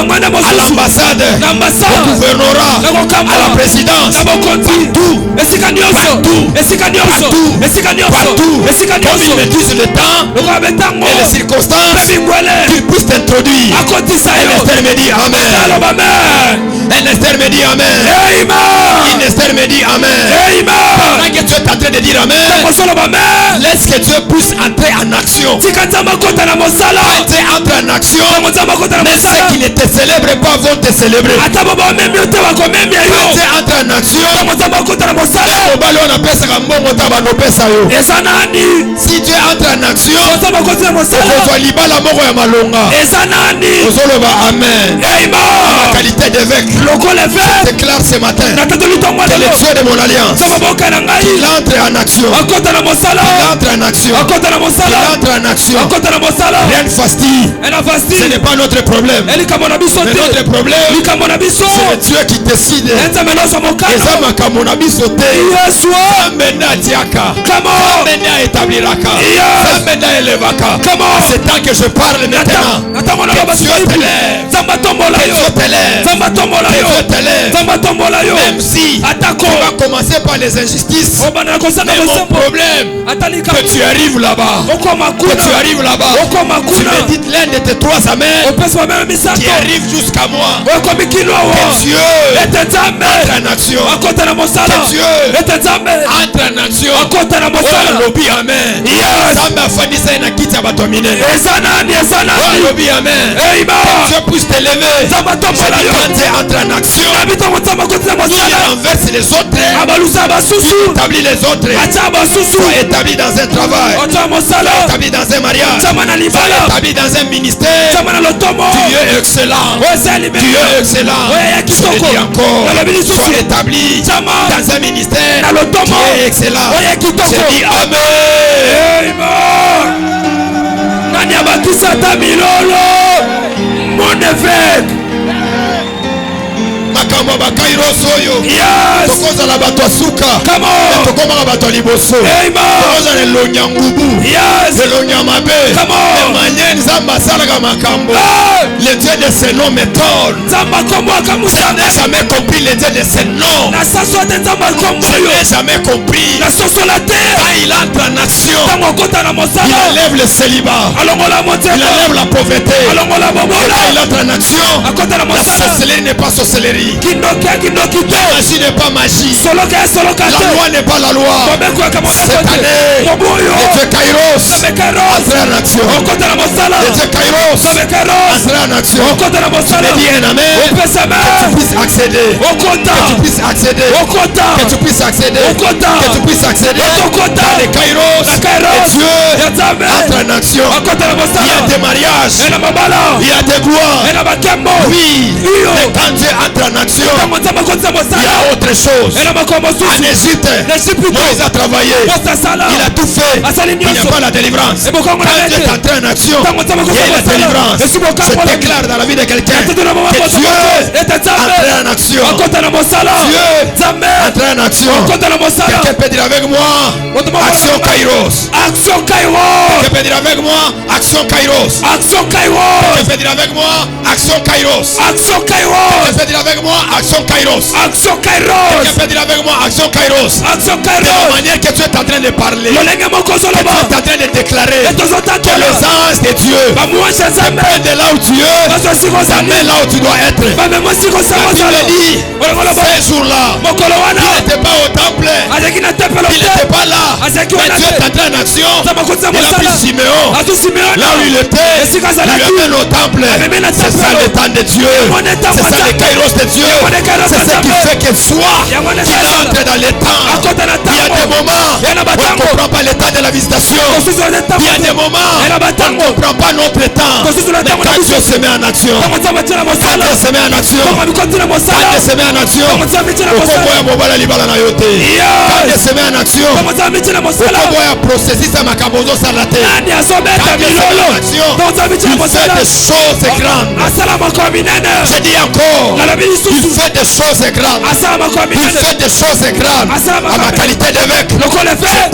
l'ambassade, au gouvernorat, à la présidence, partout. Comme ils maîtrisent le temps et les circonstances, qu'ils puissent t'introduire. Un Esther me dit amen. Un Esther me dit amen. Une Esther me dit amen. Pendant que tu es en train de dire amen, laisse que Dieu puisse entrer en action. Quand Dieu entre en action, même ceux qui ne te célèbrent pas vont te célébrer. Quand Dieu entre en action, si Dieu entre en action, amen. La qualité d'évêque, je déclare ce matin que le Dieu de mon alliance, il entre en action. Il entre en action. Il entre en action. Rien de fastille. Ce n'est pas notre problème. Mais notre problème, c'est le Dieu qui décide. C'est tant que je parle maintenant. Que Dieu te lève. Même si on va commencer par les injustices, mais mon problème, que tu arrives là-bas, tu médites l'un de tes trois amens qui arrive jusqu'à moi. Que Dieu entre en action. Que Dieu entre en action. Oh, lobby, amen. Nzambe afandisa ye na kiti ya bato minene. Alobi amen. Que Dieu puisse t'élever. Quand tu entres en action, il renverse les autres, il établit les autres. Sois établi dans un travail, sois établi dans un mariage, sois établi dans un ministère. Tu es excellent. Tu es excellent. Je le dis encore. Sois établi dans un ministère. Tu es excellent. Je dis amen. Mon évêque. Makambo bakairos oyo. Tokoza la bato suka. Tokoma bato liboso. Tokoza le lonyangubu. Le lonyamabe. Emmanuel Zamba salaka makambo. Le Dieu de ce nom m'étonne. Je n'ai jamais compris le Dieu de ce nom. Je n'ai jamais compris. Quand il entre en action, il enlève le célibat. Il enlève la pauvreté. Et quand il entre en action, la sorcellerie n'est pas sorcellerie. La magie n'est pas magie. La loi n'est pas la loi. Cette année, le Dieu Kairos entrez en action. Le Dieu Kairos entrez en action. Je dis un amen. Que tu puisses accéder. Que tu puisses accéder. Que tu puisses accéder. Que tu puisses accéder. Dans les Kairos, et Dieu entre en action. Il y a des mariages. Il y a des gloires. Oui. Mais quand Dieu entre en action, il y a autre chose. En Égypte, Moïse a travaillé. Il a tout fait. Il n'y a pas la délivrance. Quand Dieu est entré en action, il y a la délivrance. Je déclare dans la vie de quelqu'un que Dieu est entré en action. Dieu est entré en action. Quelqu'un peut dire avec moi action Kairos. Action Kairos. Quelqu'un peut dire avec moi action Kairos. Action Kairos. Quelqu'un peut dire avec moi action Kairos. Action Kairos. Quelqu'un peut dire avec moi action Kairos. Action Kairos. Quelqu'un peut dire avec moi action Kairos. Action De Kairos. la manière que tu es en train de parler, que tu es en train de déclarer que les anges de Dieu t'amènent de là où tu es, t'amènent là où tu dois être. La Bible dit, ces jours-là, il n'était pas au temple, il n'était pas là, mais Dieu est entré en action. Il a pris Siméon, là où il était, il lui amène au temple. C'est ça le temps de Dieu, c'est ça le Kairos de Dieu, c'est ce qui fait que soit qu'il entre dans les temps. Il y a des moments où on ne comprend pas l'état de la visitation. Il y a des moments où on ne comprend pas notre temps. Mais quand Dieu se met en action, quand Dieu se met en action, quand Dieu se met en action, okoboya mobala libala na yo te. Quand Dieu se met en action, okoboya processus makambo ozosala te. Quand Dieu se met en action, il fait des choses grandes. Je dis encore, il fait des choses grandes. Il fait des choses grandes. À ma qualité d'évêque, je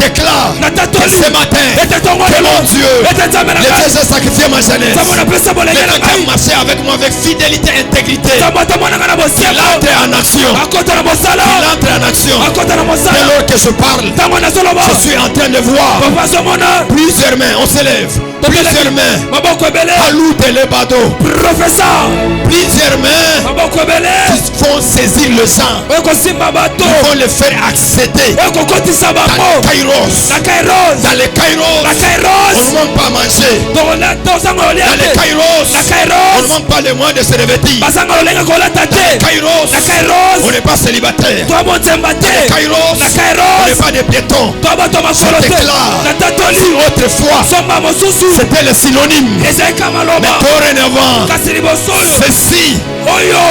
déclare que ce matin, que mon Dieu, le Dieu j'ai sacrifié ma jeunesse, le Dieu qui a marché avec moi avec fidélité et intégrité, il entre en action. Il entre en action. Dès lors que je parle, je suis en train de voir plusieurs mains, on s'élève. Plusieurs mains, Alou de l'Ebado, plusieurs mains qui font saisir le sang, qui vont le faire accéder dans les Kairos. Dans les Kairos, on ne manque pas à manger. Dans les Kairos, on ne manque pas les moyens de se revêtir. Dans les Kairos, on n'est pas célibataire. Dans les Kairos, on n'est pas des piétons. Je déclare, si autrefois c'était le synonyme, mais dorénavant, ceci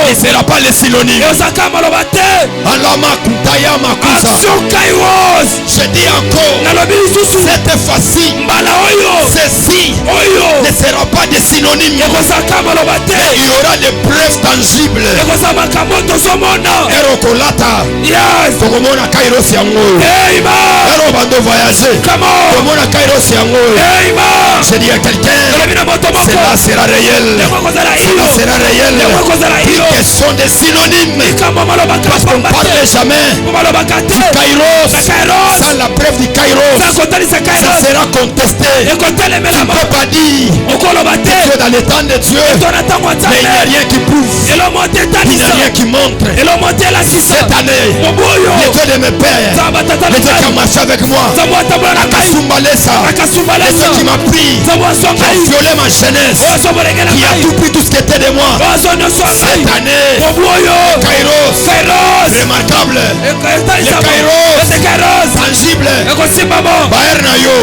ne sera pas le synonyme. Je dis encore, cette fois-ci, ceci ne sera pas des synonymes, mais il y aura des preuves tangibles. Erokolata, tokomona Kairos yango. Ero bando voyager, tokomona Kairos yango. Je dis à quelqu'un, cela sera réel. Cela sera réel. Ils sont des synonymes. Parce qu'on ne parle jamais du Kairos sans la preuve du Kairos. Ça sera pas contester. Tu ne peux pas dire que tu es dans le temps de Dieu. Mais il n'y a rien qui prouve. Il n'y a rien qui montre. Cette année, le Dieu de mes pères, le Dieu qui a marché avec moi, le Dieu qui m'a pris, qui a violé ma jeunesse, qui a tout pris tout ce qui était de moi. Cette année, Kairos, remarquable, le Kairos, tangible, Baernayo,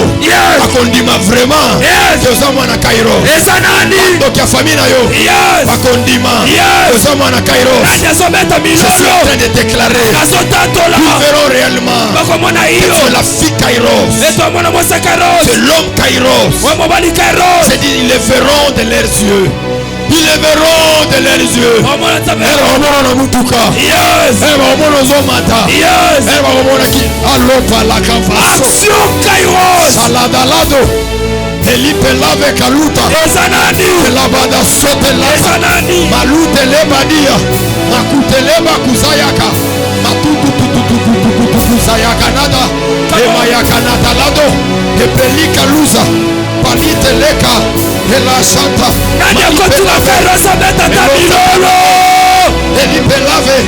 Akondima vraiment, Yozamana Kairos, donc il y a famille Nayo, Akondima, Yozamana Kairos. Je suis en train de déclarer, nous verrons réellement que c'est la fille Kairos, c'est l'homme Kairos. C'est dit, ils le verront de leurs yeux. Ils le verront de leurs yeux. Action Kairos. Saladalado. Elipelave kaluta. Elabada sotelata. Malute lebadia. Makuteleba kuzayaka. Matutututututututu kuzayaka nada. Emayaka lado. Epelika luza. Paliteleka. Elashanta. Nani akotula Kairos abeta tabilolo. Elipelave.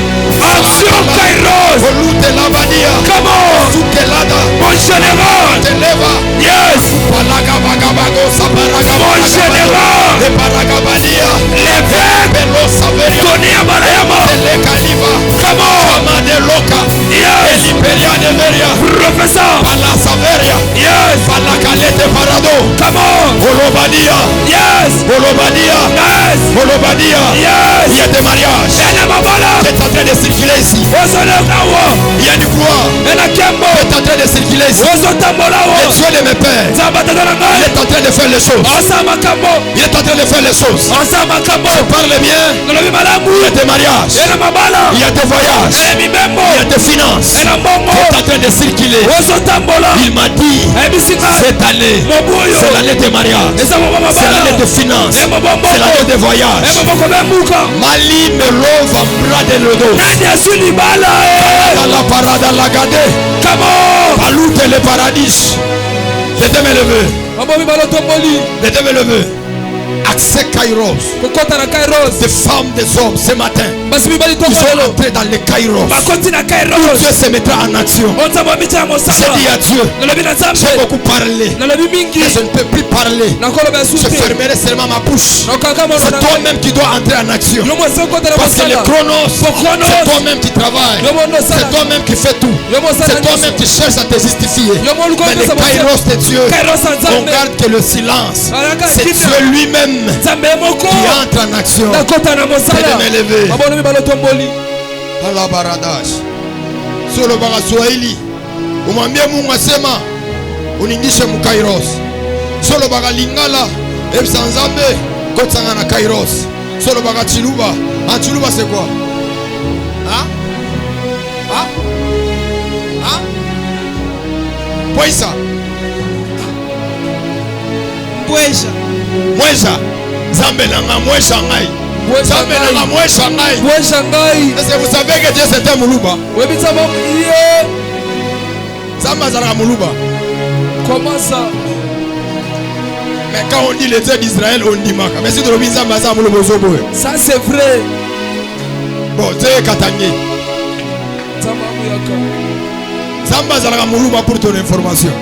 Action Kairos. Olute labadia. Comment? Sukelada. Mon général. Televa. Yes. Palagabagabago sabaragaba. Mon général. Eparagabadia. L'évêque. Belo saveria. Tonia Barayama. Telekaliva. Comment? Amade loka. Yes. Eliperia de veria. Professeur. Ala saveria. Yes. Palakalete parado. Comment? Olobadia. Yes. Olobadia. Yes. Olobadia. Yes. Il y a des mariages. Ena mabala. C'est en train de circuler ici. Osole kawo. Il y a du bois. Ena kembo. C'est en train de circuler ici. Ozotambola wo. Le Dieu de mes pères. Zabata Il ngai. est en train de faire les choses. Osama kambo. Il est en train de faire les choses. Osama kambo. Je parle bien. Nolobi malamu. Il y a des mariages. Ena mabala. Il y a des voyages. Ena mibembo. Il y a des finances. Ena mbongo. C'est en train de circuler. Ozotambola. Il m'a dit Ebisika. cette année, Mobuyo. c'est l'année des mariages. Esa mabala. C'est l'année des finances. C'est l'année des voyages. Eboko bemuka. Mali me love en bras de l'odo. Nani asuli bala. Dans la parade à la gade. Comment? Paloute le paradis. Les deux me leveux. Mabomi balotomboli. Les deux me leveux. Accès Kairos. Kokota na Kairos. Des femmes, des hommes ce matin. Basi bibali Ils sont tokolo. entrés dans les Kairos. Bakoti na Kairos. Dieu se mettra en action. Onzamo bicha J'ai mosala. dit à Dieu, Nolobi na Nzambe. j'ai beaucoup parlé. Nalobi mingi. Mais je ne peux plus parler. Nakolo Je basute. fermerai seulement ma bouche. Nokaka mono C'est na. toi-même qui dois entrer en action. Yomo sokota na Parce que le masala. chronos, c'est toi-même qui travailles. Yomo no C'est sala. toi-même qui fais tout. Yomo sala. C'est toi-même qui cherches à te justifier. Yomo luko Mais le pesa masala. Kairos de Dieu, Kairos on Nzambe. garde que le silence. Alaka C'est kita. Dieu lui-même Nzambe moko. qui entre en action. Nakota na C'est mosala. de m'élever. Mabomi balotomboli. À la baradage. Sur le Swahili. Umwambie Mungu asema uningishe mu Kairos. Solo baga lingala ebisa Nzambe kotsanga na Kairos. Solo baga chiluba. Ah, chiluba c'est quoi? Hein? Hein? Hein? Poisa. Mbweja. Mwesha. Nzambe nanga mwesha ngai. Nzambe nanga mwesha ngai. Bwe Shanghai. Est-ce que vous savez que Dieu c'était Muluba? Webita bom iye. Nzambe azalaka Muluba. Comment ça? Mais quand on dit le Dieu d'Israël, on dit Maka. Mais si tu le dis Nzambe azalaka Muluba ozoboye. Ça c'est vrai. Bon, Dieu Katangi. Nzambe amuyaka. Nzambe azalaka Muluba pour ton information.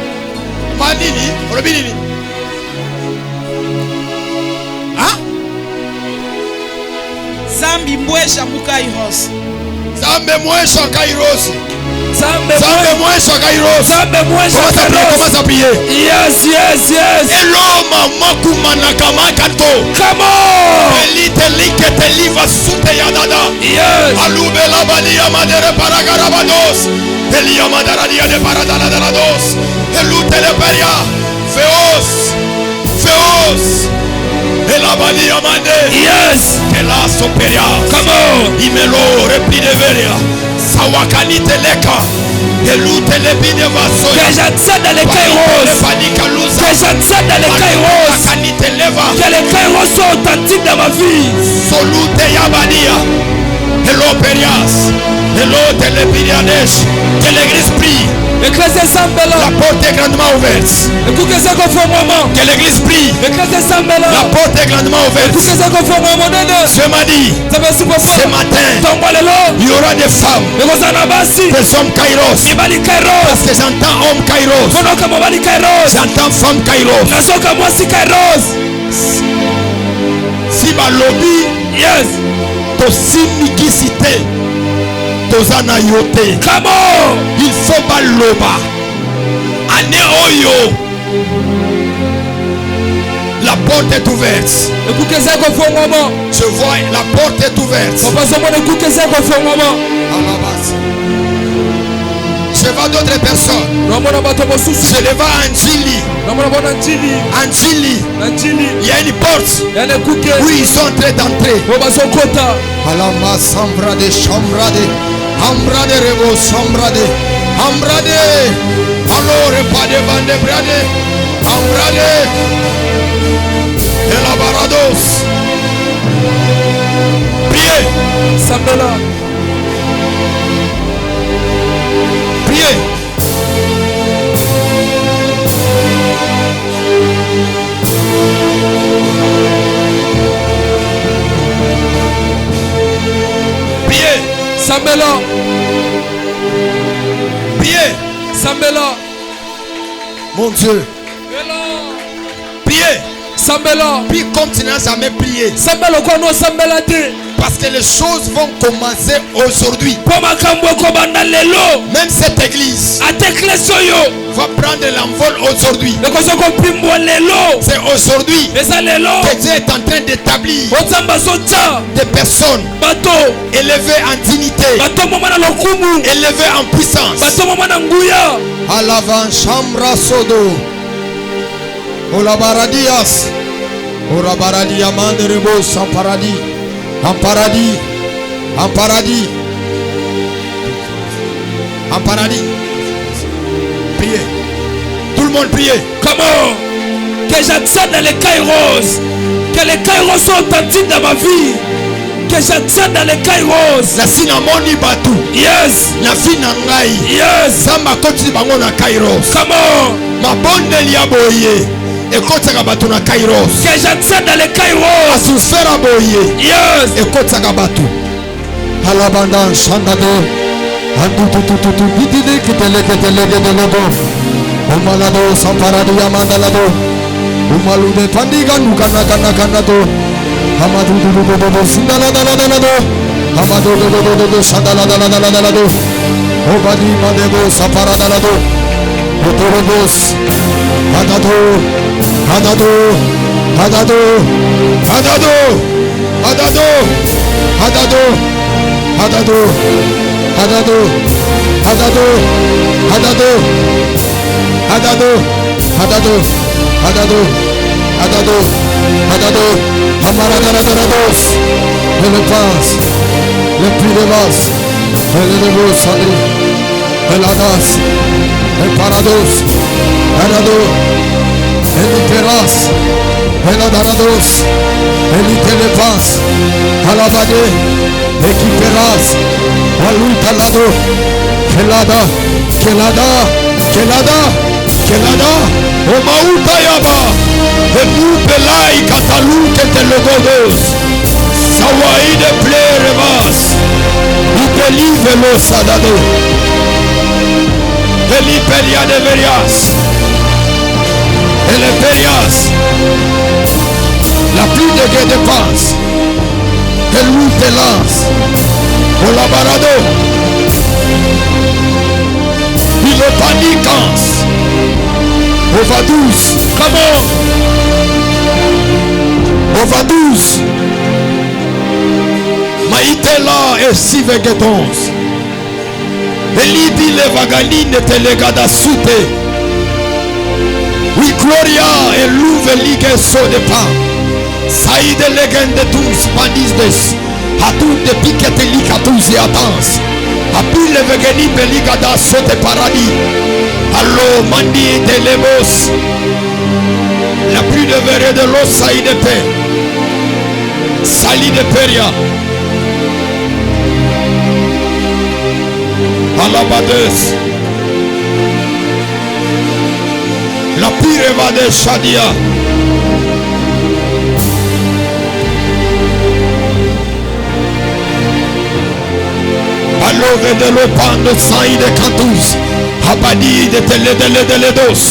Manini, olobi nini? Hein? Zambi mbweja mu Kairos. Nzambe mwesha Kairos. Nzambe Nzambe mwesha Kairos. Nzambe mwesha Commence à prier, Kairos. commence à prier. Yes, yes, yes. Eloma makumana kamakato. Come on. Elite like teliva sute yadada. Yes. Alube la badia madere paragarabados. Elia madaradia de paradalados. Elute le peria. Feos. Feos. Elabadia mande. Yes. Ela soperia. Come on. Imelo repli de veria. Sawakani teleka. Elute le bide vaso. Que j'accède dans les Kairos. Que j'accède dans les Kairos. Que les Kairos soient authentiques dans ma vie. Solute yabadia. Hello Périas. Hello Telépiriadesh. Que l'église prie. Eklezia esambela. La porte est grandement ouverte. Ekukezia kofungwamo. Que l'église prie. Eklezia esambela. La porte est grandement ouverte. Ekukezia kofungwamo nene. Je m'a dit, ce matin, il y aura des femmes, des hommes kairos. Parce que j'entends homme kairos. J'entends femme kairos. Si ma lobby, yes, to simikisite, tozana yote. Il faut baloba. Ane oyo. La porte est ouverte. Je vois la porte est ouverte. Je vois d'autres personnes. Je les vois Anjili. Il y a une porte. Oui, ils sont en train d'entrer. Alama sambrade chambrade. Ambrade rebo sambrade. Ambrade. Alors pas de bande brade. Ambrade. Elabarados. Priez. Sambela. Priez. Priez. Sambela. Priez. Sambela. Mon Dieu. Priez. Sambela. Puis comme tu n'as jamais prié. Sambela quoi non sambela te. Parce que les choses vont commencer aujourd'hui. Même cette église va prendre l'envol aujourd'hui. C'est aujourd'hui que Dieu est en train d'établir des personnes élevées en dignité, élevées en puissance. À l'avant, Chambra Sodo. Ola Baradias. Ora Baradia Manderebo sans paradis. En paradis. En paradis. En paradis. Priez. Tout le monde priez. Comment? Que j'accède dans les kairos. Que les kairos sont authentiques dans ma vie. Que j'accède dans les kairos. La sinamoni batu. Yes. La finangai. Yes. Samba koti bango na kairos. Comment? Ma bonne liaboye. Ekotaka batu na kairos. Que j'accède dans les kairos. Asusfera boye. Yes. Ekotaka batu. Alabanda shandado. Andu tututu bidile kitele kitele gedelodo. Omalado samparadi amandalado. Umalude pandiga nukana kana kanado. Amadu dudu sindala dalado. Amadu dudu shandala dalado. Obadi madebo saparadalado. Otorobos. Adado. Adado. Adado. Adado. Adado. Adado. Adado. Adado. Adado. Adado. Adado. Adado. Adado. Adado. Adado. Amaradarados. Le passe. Le puits de l'os. Le nouveau sandri. Le ladas. Le parados. Adado. Eliteras. Eladarados. Elitelepas. Alabade. Equiperas. Alutalado. Kelada. Kelada. Kelada. Kelada. Omauta yaba. Ebupelai katalu ketelogodos. Sawaï de plerebas. Ipelive lo sadado. Eliperia de verias. Eleferias. La pluie de guet dépense. Elou te lance. Olabarado. Il est paniquance. Overdouze. Comment? Overdouze. Maïtela et si vegetons. Elibi le vagaline te legada sute. Oui, Gloria et louve ligue so de pas. Saïde legende tous pandisdes. A tout de piquete liga tous et attends. A pu le vegani beligada so de paradis. Allo mandi de lemos. La pluie de verre de l'eau saïde de paix. Sali de peria. Palabades. La Pireva de Shadia. Alove de l'opando saï de Cantus. Abadi de Teledos.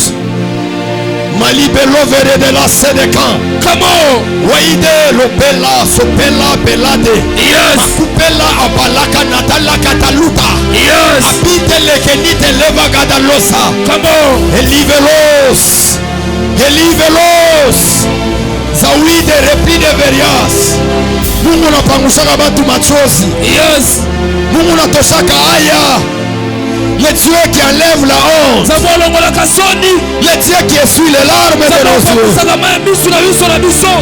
Malibelo vere de la Sedecan. Comment? Waide lopela sopela belade. Yes. Akupela abalaka natala kataluta. Yes. Abite lekenite leva gadalosa. Comment? Elivelos. Zawide repli de verias. Mungu napangushaka batu machozi. Yes. Mungu natoshaka aya. Le Dieu qui enlève la honte. Le Dieu qui essuie les larmes de nos yeux.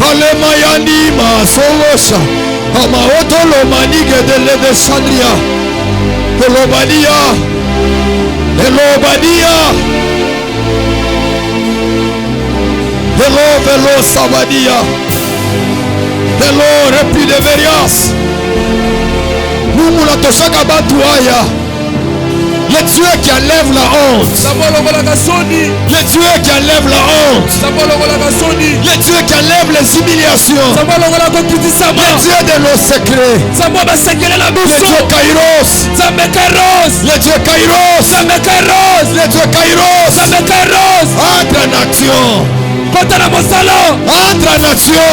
Alemayani masolosha. Amaoto lomanige de l'Edeshandria. Elobadia. Hello velo sabadia. Hello repli de verias. Mungu natoshaka batu aya. Le Dieu qui enlève la honte. Le Dieu qui enlève la honte. Le Dieu qui enlève les humiliations. Le Dieu de nos secrets. Le Dieu Kairos. Le Dieu Kairos. Le Dieu Kairos. Entre en action. Entre en action.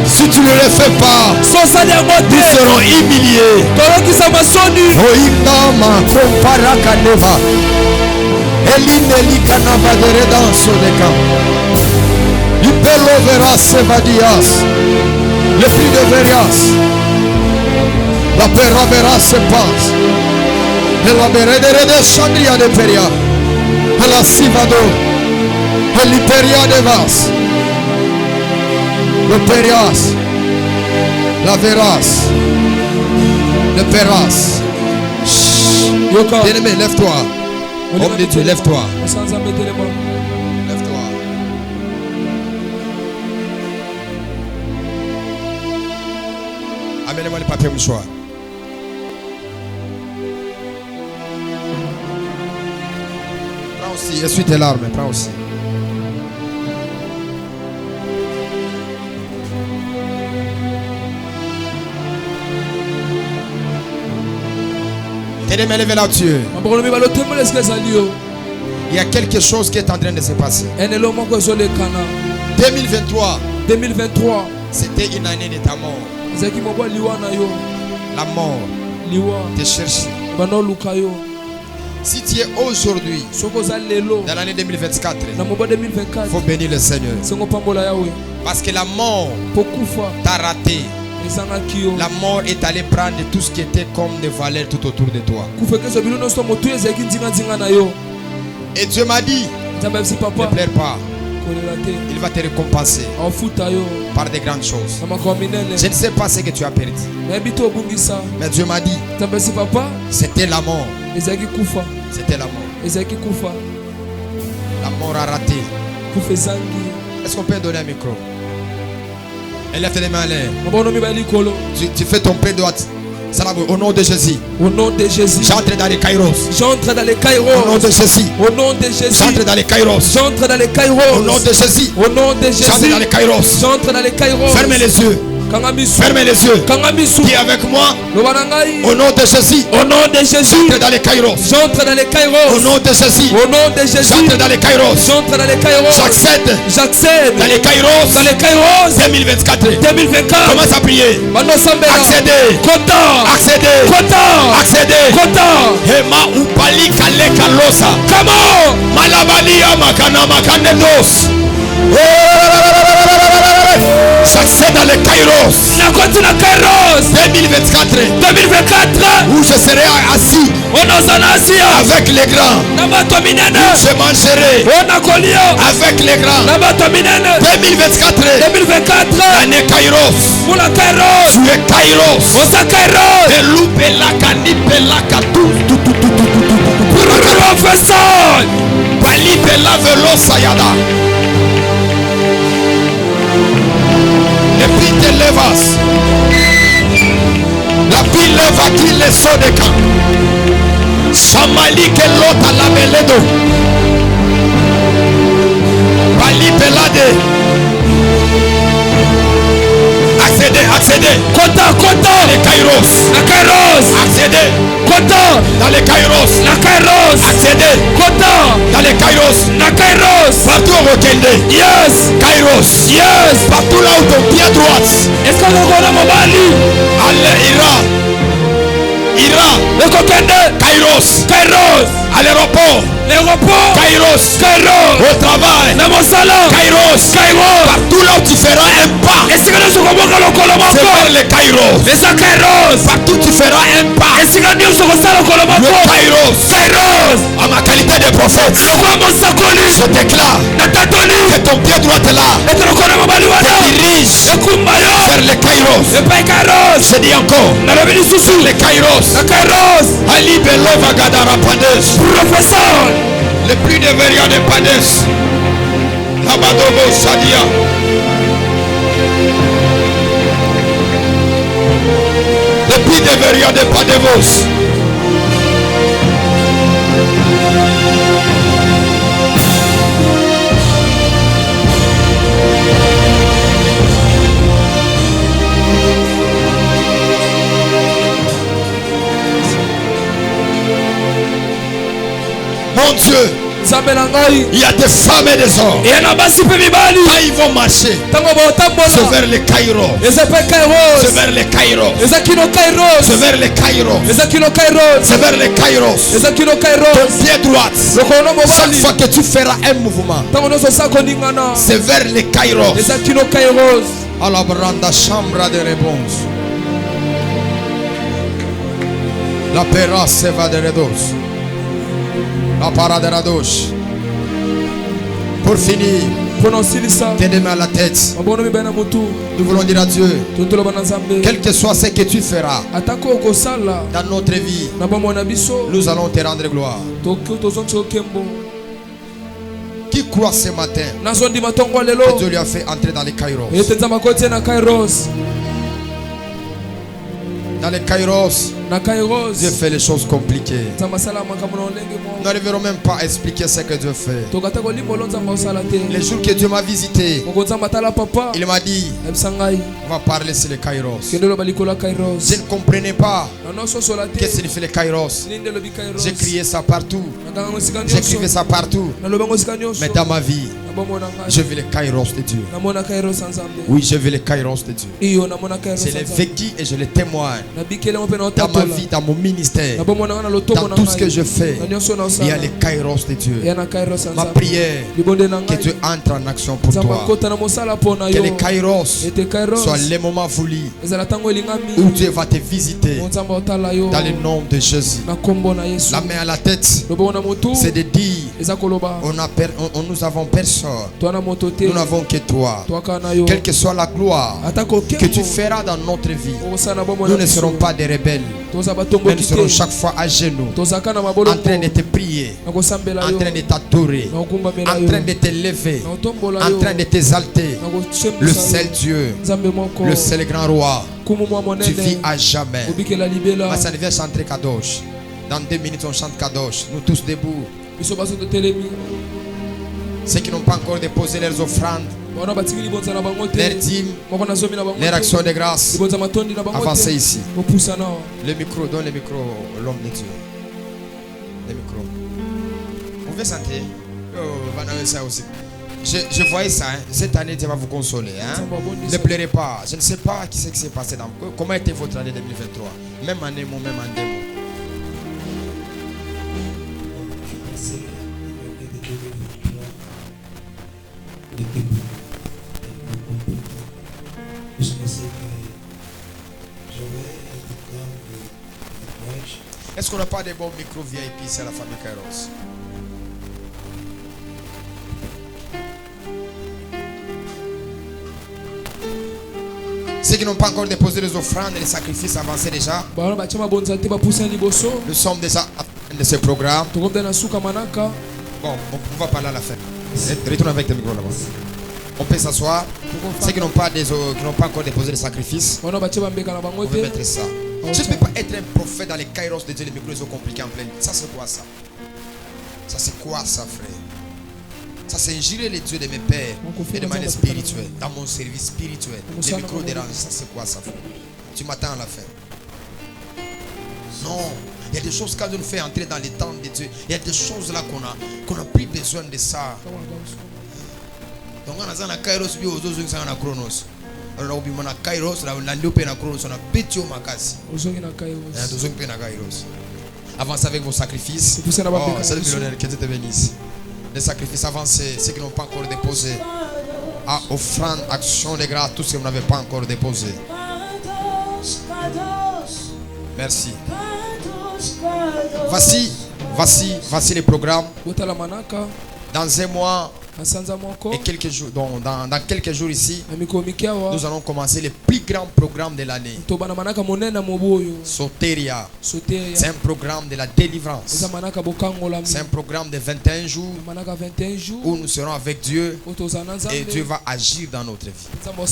Si tu ne le fais pas, nous serons humiliés. Oindama komparaka neva. Elineli kanava de redanso de camp. Ipelo vera sevadias. Le prix de verias. La pera vera se passe. Et la beredere de chandria de peria. Et la sivado. Et l'hyperia de vas. Le perias. La veras. Le peras. Bien-aimé, lève-toi. Homme de Dieu, lève-toi. Lève-toi. Amenez-moi le papier mouchoir. Prends aussi, essuie tes larmes, prends aussi. Tenez-moi levé là, Dieu. Il y a quelque chose qui est en train de se passer. 2023, c'était une année de ta mort. La mort te cherche. Si tu es aujourd'hui dans l'année 2024, il faut bénir le Seigneur. Parce que la mort t'a raté. La mort est allée prendre tout ce qui était comme des valeurs tout autour de toi. Et Dieu m'a dit, ne pleure pas. Il va te récompenser par des grandes choses. Je ne sais pas ce que tu as perdu. Mais Dieu m'a dit, c'était la mort. C'était la mort. La mort a raté. Est-ce qu'on peut donner un micro? Élève tes mains en l'air. Tu fais ton pied droit. Au nom de Jésus. Au nom de Jésus. J'entre dans les kairos. J'entre dans les kairos. Au nom de Jésus. Au nom de Jésus. J'entre dans les kairos. J'entre dans les kairos. Au nom de Jésus. Au nom de Jésus. J'entre dans les kairos. J'entre dans les kairos. Fermez les yeux. Fermez les yeux. Dis avec moi. Au nom de Jésus. Au nom de Jésus. J'entre dans les kairos. J'entre dans les kairos. Au nom de Jésus. Au nom de Jésus. J'entre dans les kairos. J'entre dans les kairos. J'accède. J'accède. Dans les kairos. Dans les kairos. 2024. 2024. Commence à prier. Accéder. Content. Accéder. Content. Accéder. Content. Hema upali kale kalosa. Comment? Malabalia makana makanedos. J'accède dans les kairos. 2024. 2024. Où je serai assis avec les grands. Je mangerai avec les grands. 2024. L'année kairos. Tu es kairos. Elupelaka nipelaka tout. Professeur. Balibela velo sayada. Et puis te levas. La pile va qui les sauts de camp. Samali que l'autre à la beledo. Bali pelade. Accédez. Content. Les Kairos. La Kairos. Accédez. Content. Dans les Kairos. La Kairos. Accédez. Content. Dans les Kairos. La Kairos. Partout au Rokende. Yes. Kairos. Yes. Partout là où ton pied à droite. Est-ce qu'on a mon bali? Allez, Ira. Le Rokende. Kairos. À l'aéroport. Kairos. Au travail. Dans mon salon. Kairos. Partout là où tu feras un pas. C'est vers les Kairos. Partout tu feras un pas. Le Kairos. À ma qualité de prophète, je déclare que ton pied droit est là. Te dirige vers les Kairos. Je dis encore, les Kairos. Ali Belova Gadara Pades. Professeur. Le plus de verrières de Pades. Labadobo Sadia. Le plus de verrières de Padevos. Mon Dieu, il y a des femmes et des hommes. Quand ils vont marcher, c'est vers les Kairos. C'est vers les Kairos. C'est vers les Kairos. C'est vers les Kairos. Ton pied droit, chaque fois que tu feras un mouvement, c'est vers les Kairos. À la branda chambre de réponse. La pera se va de redos. La parade de la douche. Pour finir, tes deux mains à la tête. Nous voulons dire à Dieu, quel que soit ce que tu feras dans notre vie, nous allons te rendre gloire. Qui croit ce matin que Dieu lui a fait entrer dans les Kairos? Dans les Kairos, Dieu fait les choses compliquées. Nous n'arriverons même pas à expliquer ce que Dieu fait. Les jours que Dieu m'a visité, il m'a dit, on va parler sur les Kairos. Je ne comprenais pas qu'est-ce que signifie les Kairos. J'ai crié ça partout. J'écrivais ça partout. Mais dans ma vie, je vis les Kairos de Dieu. Oui, je vis les Kairos de Dieu. Je l'ai vécu et je les témoigne. Dans ma vie, dans mon ministère, dans tout ce que je fais, il y a les Kairos de Dieu. Ma prière, que Dieu entre en action pour toi. Que les Kairos soient les moments voulus où Dieu va te visiter dans le nom de Jésus. La main à la tête, c'est de dire, nous avons personne. Nous n'avons que toi. Quelle que soit la gloire que tu feras dans notre vie, nous ne serons pas des rebelles, mais nous serons chaque fois à genoux, en train de te prier, en train de t'adorer, en train de te lever, en train de t'exalter. Le seul Dieu, le seul grand roi, tu vis à jamais. Ça devient chanter Kadosh. Dans 2 minutes on chante Kadosh. Nous tous debout. Ceux qui n'ont pas encore déposé leurs offrandes, leurs dîmes, leurs actions de grâce, avancez ici. Le micro, donne le micro à l'homme de Dieu. Le micro. Vous pouvez chanter. Je voyais ça. Hein. Cette année, Dieu va vous consoler. Hein. Ne pleurez pas. Je ne sais pas ce qui s'est passé. Comment était votre année 2023? Même année, même année. Est-ce qu'on n'a pas de bons micros VIP ici à la famille Kairos? Ceux qui n'ont pas encore déposé les offrandes et les sacrifices avancés déjà. Nous sommes déjà à la fin de ce programme. Bon, on va parler à la fin. Retourne avec tes micros là-bas. On peut s'asseoir. Ceux qui n'ont pas encore déposé les sacrifices, on peut mettre ça. Je ne peux pas être un prophète dans les kairos de Dieu, les micros sont compliqués en pleine. Ça c'est quoi ça? Ça c'est quoi ça, frère? Ça c'est injurer les dieux de mes pères et de manière spirituelle, dans mon service spirituel. Les micros dérangent, ça c'est quoi ça, frère? Tu m'attends à la fin. Non, il y a des choses quand on nous fait entrer dans les temps de Dieu. Il y a des choses là qu'on a plus besoin de ça. Donc on a un kairos bio aux autres na chronos. On a oublié na kairos là on a ndopé na chronos on a pétio makasi. Ozongi na kairos. Avancez avec vos sacrifices. Oh, c'est le millionnaire que Dieu te bénisse. Les sacrifices avancés, ceux qui n'ont pas encore déposé. À offrande, action de grâce, tout ce que vous n'avez pas encore déposé. Merci. Voici les programmes. Dans un mois et quelques jours, dans quelques jours ici, nous allons commencer le plus grand programme de l'année. Soteria. C'est un programme de la délivrance. C'est un programme de 21 jours où nous serons avec Dieu et Dieu va agir dans notre vie. Nous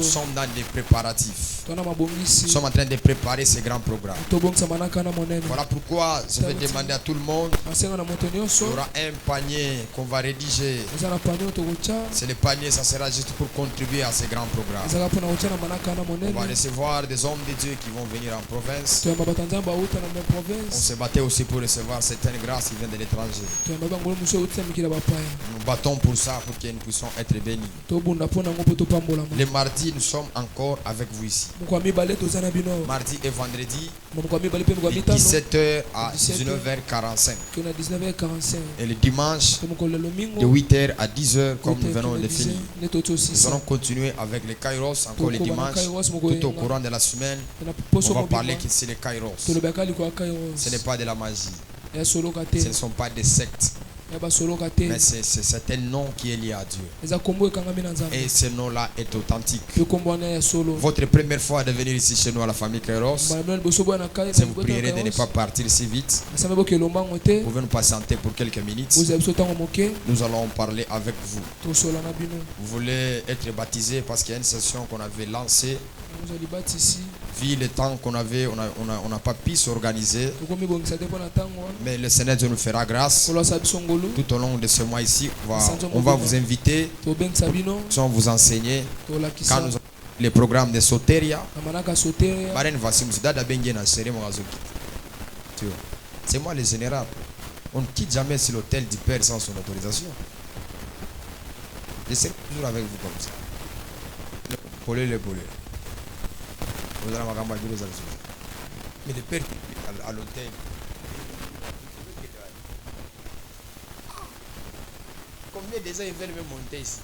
sommes dans des préparatifs. Nous sommes en train de préparer ce grand programme. Voilà pourquoi je vais demander à tout le monde, il y aura un panier qu'on va rédiger. C'est le panier, ça sera juste pour contribuer à ce grand programme. On va recevoir des hommes de Dieu qui vont venir en province. On se battait aussi pour recevoir certaines grâces qui viennent de l'étranger. Nous battons pour ça, pour que nous puissions être bénis. Les mardis, nous sommes encore avec vous ici. Mardi et vendredi, de 17h à 19h45. Et le dimanche, de 8h à 10h, comme nous venons de finir. Nous allons continuer avec les kairos encore les dimanches. Tout au courant de la semaine, on va parler que c'est les kairos. Ce n'est pas de la magie. Ce ne sont pas des sectes. Mais c'est un nom qui est lié à Dieu. Et ce nom-là est authentique. Votre première fois de venir ici chez nous à la famille Kairos, je vous prierai de ne pas partir si vite. Vous pouvez nous patienter pour quelques minutes. Nous allons parler avec vous. Vous voulez être baptisé parce qu'il y a une session qu'on avait lancée. Vu le temps qu'on avait, on n'a pas pu s'organiser. Mais le Seigneur Dieu nous fera grâce. Tout au long de ce mois ici, on va vous inviter. Nous allons vous enseigner. Quand nous avons les programmes de Soteria, c'est moi le général. On ne quitte jamais sur l'hôtel du Père sans son autorisation. Je serai toujours avec vous comme ça. Le polé. Mais le Père à l'hôtel. Combien de gens ils veulent me monter ici?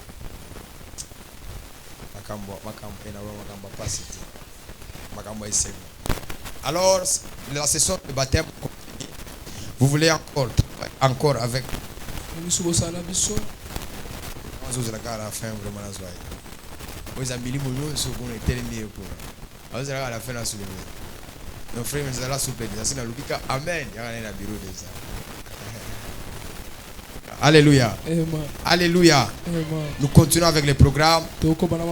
Alors, la session de baptême, vous voulez encore avec nos frères nous allons souper. Amen. Alléluia. Alléluia. Nous continuons avec le programme.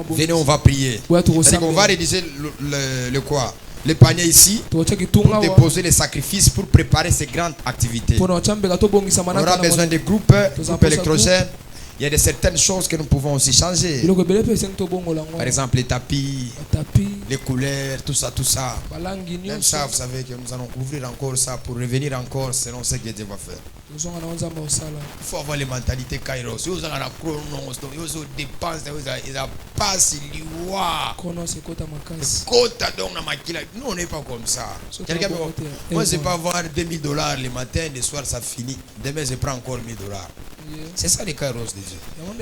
Venez, on va prier. On va rédiger le quoi? Le panier ici pour déposer les sacrifices pour préparer ces grandes activités. On aura besoin de groupes électrogènes. Il y a de certaines choses que nous pouvons aussi changer. Par exemple, les tapis, les couleurs, tout ça. Même ça, vous savez que nous allons ouvrir encore ça pour revenir encore selon ce que Dieu va faire. Il faut avoir les mentalités Kairos. Nous on n'est pas comme ça. Quelqu'un me dit, moi je ne vais pas avoir $2000 le matin, le soir ça finit. Demain je prends encore $1000. C'est ça les kairos de Dieu.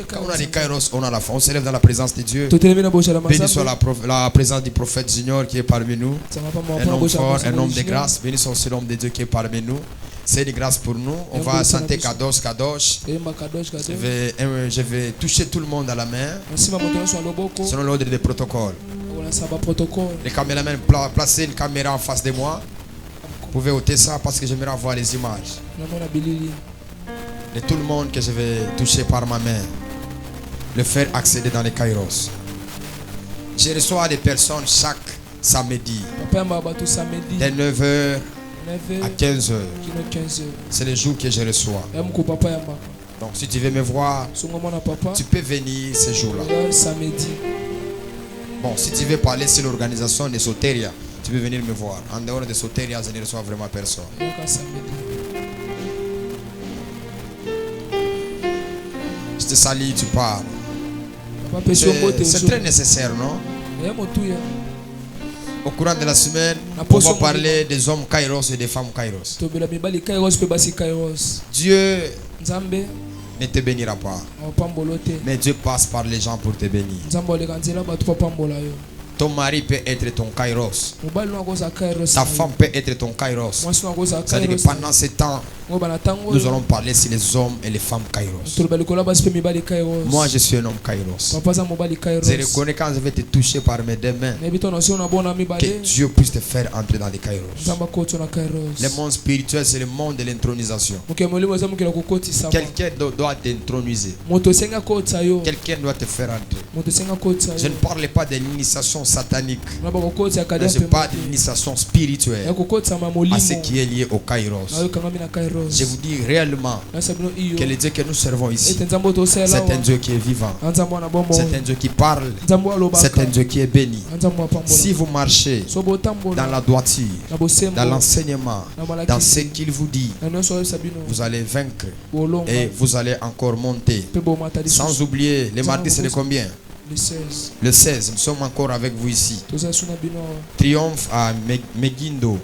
Quand on a les kairos, on a la foi. On s'élève dans la présence de Dieu. Béni soit la présence du prophète Junior qui est parmi nous. Un homme fort, un homme de grâce. Béni soit aussi l'homme de Dieu qui est parmi nous. C'est de grâce pour nous. On va chanter Kadosh, Kadosh. Je vais toucher tout le monde à la main. Selon l'ordre des protocoles. Les caméramans, placez une caméra en face de moi. Vous pouvez ôter ça parce que j'aimerais voir les images de tout le monde que je vais toucher par ma main, le faire accéder dans les kairos. Je reçois des personnes chaque samedi. samedi. De 9h à 15h. 15h. C'est le jour que je reçois. Donc si tu veux me voir, tu peux venir ce jour-là. Samedi. Bon, si tu veux parler sur l'organisation de Soteria, tu peux venir me voir. En dehors de Soteria, je ne reçois vraiment personne. Je te salue, tu parles. C'est très nécessaire, non? Au courant de la semaine, on va parler des hommes Kairos et des femmes Kairos. Dieu ne te bénira pas, mais Dieu passe par les gens pour te bénir. Ton mari peut être ton Kairos. Ta femme peut être ton Kairos. C'est-à-dire que pendant ce temps, nous allons parler sur les hommes et les femmes Kairos. Moi, je suis un homme Kairos. Je reconnais quand je vais te toucher par mes deux mains que Dieu puisse te faire entrer dans les Kairos. Le monde spirituel, c'est le monde de l'intronisation. Quelqu'un doit t'introniser. Quelqu'un doit te faire entrer. Je ne parle pas de l'initiation satanique, mais je parle de l'initiation spirituelle à ce qui est lié au Kairos. Je vous dis réellement que le Dieu que nous servons ici, c'est un Dieu qui est vivant, c'est un Dieu qui parle, c'est un Dieu qui est béni. Si vous marchez dans la droiture, dans l'enseignement, dans ce qu'il vous dit, vous allez vaincre et vous allez encore monter. Sans oublier, le mardi c'est de combien? Le 16, nous sommes encore avec vous ici. Triomphe à Megindo.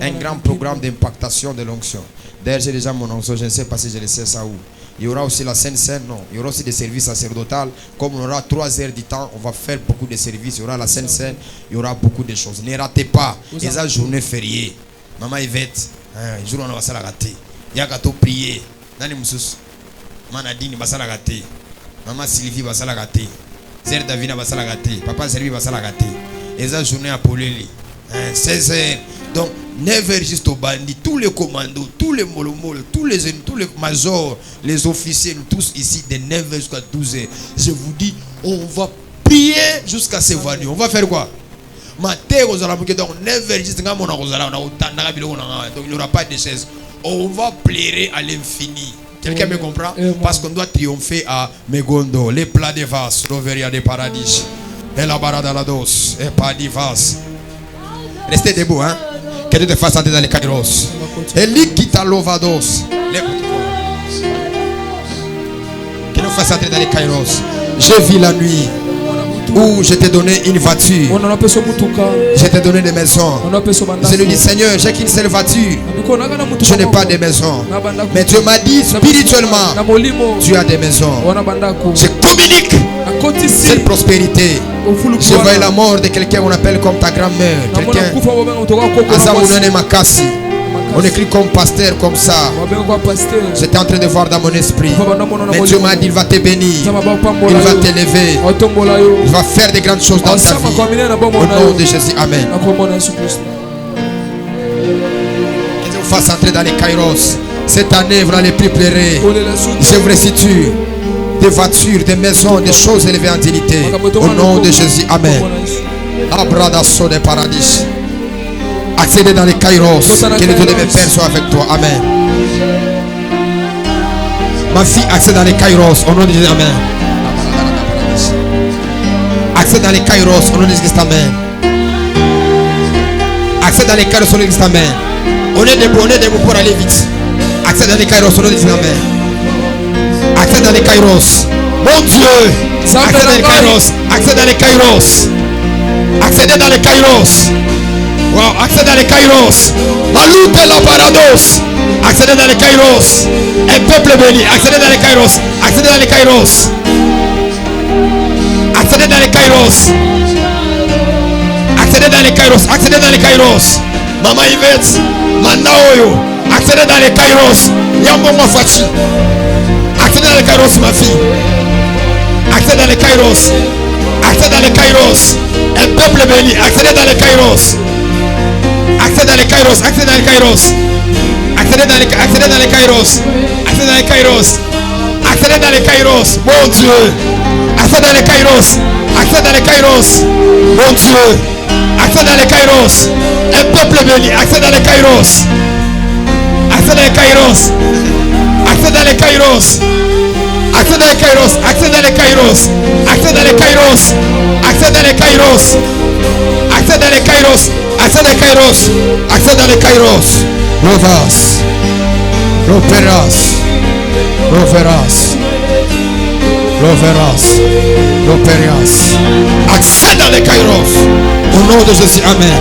Un grand programme d'impactation de l'onction. D'ailleurs, j'ai déjà mon onction, je ne sais pas si je le sais ça où. Il y aura aussi la Sainte Seine, non. Il y aura aussi des services sacerdotaux. Comme on aura 3 heures du temps, on va faire beaucoup de services. Il y aura la Sainte Seine, il y aura beaucoup de choses. Ne ratez pas les journées fériées. Maman Yvette, un jour on va se la rater. Il y a gâteau prier. Nani Moussous, Manadine va se la rater. Maman Sylvie va se la rater. Zer Davina va se la gâter. Papa Servi va se la gâter. Et ça journée à Poleli. 16 heures. Donc 9 heures juste au bandit. Tous les commandos, tous les molomol, tous les majors, les officiers, nous tous ici de 9 heures jusqu'à 12 heures. Je vous dis, on va prier jusqu'à s'évanouir. On va faire quoi? Matin, donc 9 heures juste donc il n'y aura pas de chaise. On va plairer à l'infini. Quelqu'un me comprend? Parce qu'on doit triompher à Megondo, les plats de vases, l'Overia de Paradis, et la barada la dos, et pas de vases. Restez debout, hein? Que Dieu te fasse entrer dans les Kairos. Et l'Ikita Lovados. Que nous fasse entrer dans les Kairos. J'ai vu la nuit où je t'ai donné une voiture. Je t'ai donné des maisons. Je lui dis, Seigneur, j'ai qu'une seule voiture. Je n'ai pas de maison. Mais Dieu m'a dit spirituellement, tu as des maisons. Je communique cette prospérité. Je vois la mort de quelqu'un qu'on appelle comme ta grand-mère. Quelqu'un. On écrit comme pasteur comme ça. J'étais en train de voir dans mon esprit. Mais Dieu m'a dit, il va te bénir. Il va t'élever. Il va faire de grandes choses dans ta vie. Au nom de Jésus. Amen. Que Dieu vous fasse entrer dans les Kairos. Cette année, vous n'allez plus pleurer. Je vous restitue des voitures, des maisons, des choses élevées en dignité. Au nom de Jésus. Amen. Abradasso de paradis. Accédez dans les Kairos. Que le Dieu de mes pères soit avec toi. Amen. Ma fille, accède dans les Kairos. Au nom de Jésus. Amen. Accède dans les Kairos. Au nom de Jésus. Amen. Accède dans les Kairos. Au nom de Jésus. Amen. On est debout pour aller vite. Accède dans les Kairos. Au nom de Jésus. Amen. Accède dans les Kairos. Mon Dieu. Accède dans les Kairos. Accède dans les Kairos. Accédez dans les Kairos. Wow, accédez dans les Kairos. La lutte et la paradoxe. Accédez dans les Kairos. Un peuple béni. Accédez dans les Kairos. Accédez dans les Kairos. Accédez dans les Kairos. Accédez dans les Kairos. Accédez dans les Kairos. Maman Yvette. Manaoyo. Accédez dans les Kairos. Yambo Mafachi. Accédez dans les Kairos, ma fille. Accédez dans les Kairos. Accédez dans les Kairos. Un peuple béni. Accédez dans les Kairos. Accédez dans les Kairos. Accédez dans les Kairos. Accédez dans les Kairos. Accédez dans les Kairos. Accédez dans les Kairos. Mon Dieu. Accédez dans les Kairos. Accédez dans les Kairos. Mon Dieu. Accède dans les kairos. Un peuple béni. Accède dans les kairos. Accède dans les kairos. Accède dans les kairos. Accède dans les kairos. Accède dans les kairos. Accède dans les kairos. Accède dans les kairos. Accède dans les kairos. Accède dans les kairos. Accède dans les kairos. Rovas. Roperas. Roveras. Roveras. Roperias. Accède dans les kairos. Au nom de Jésus. Amen.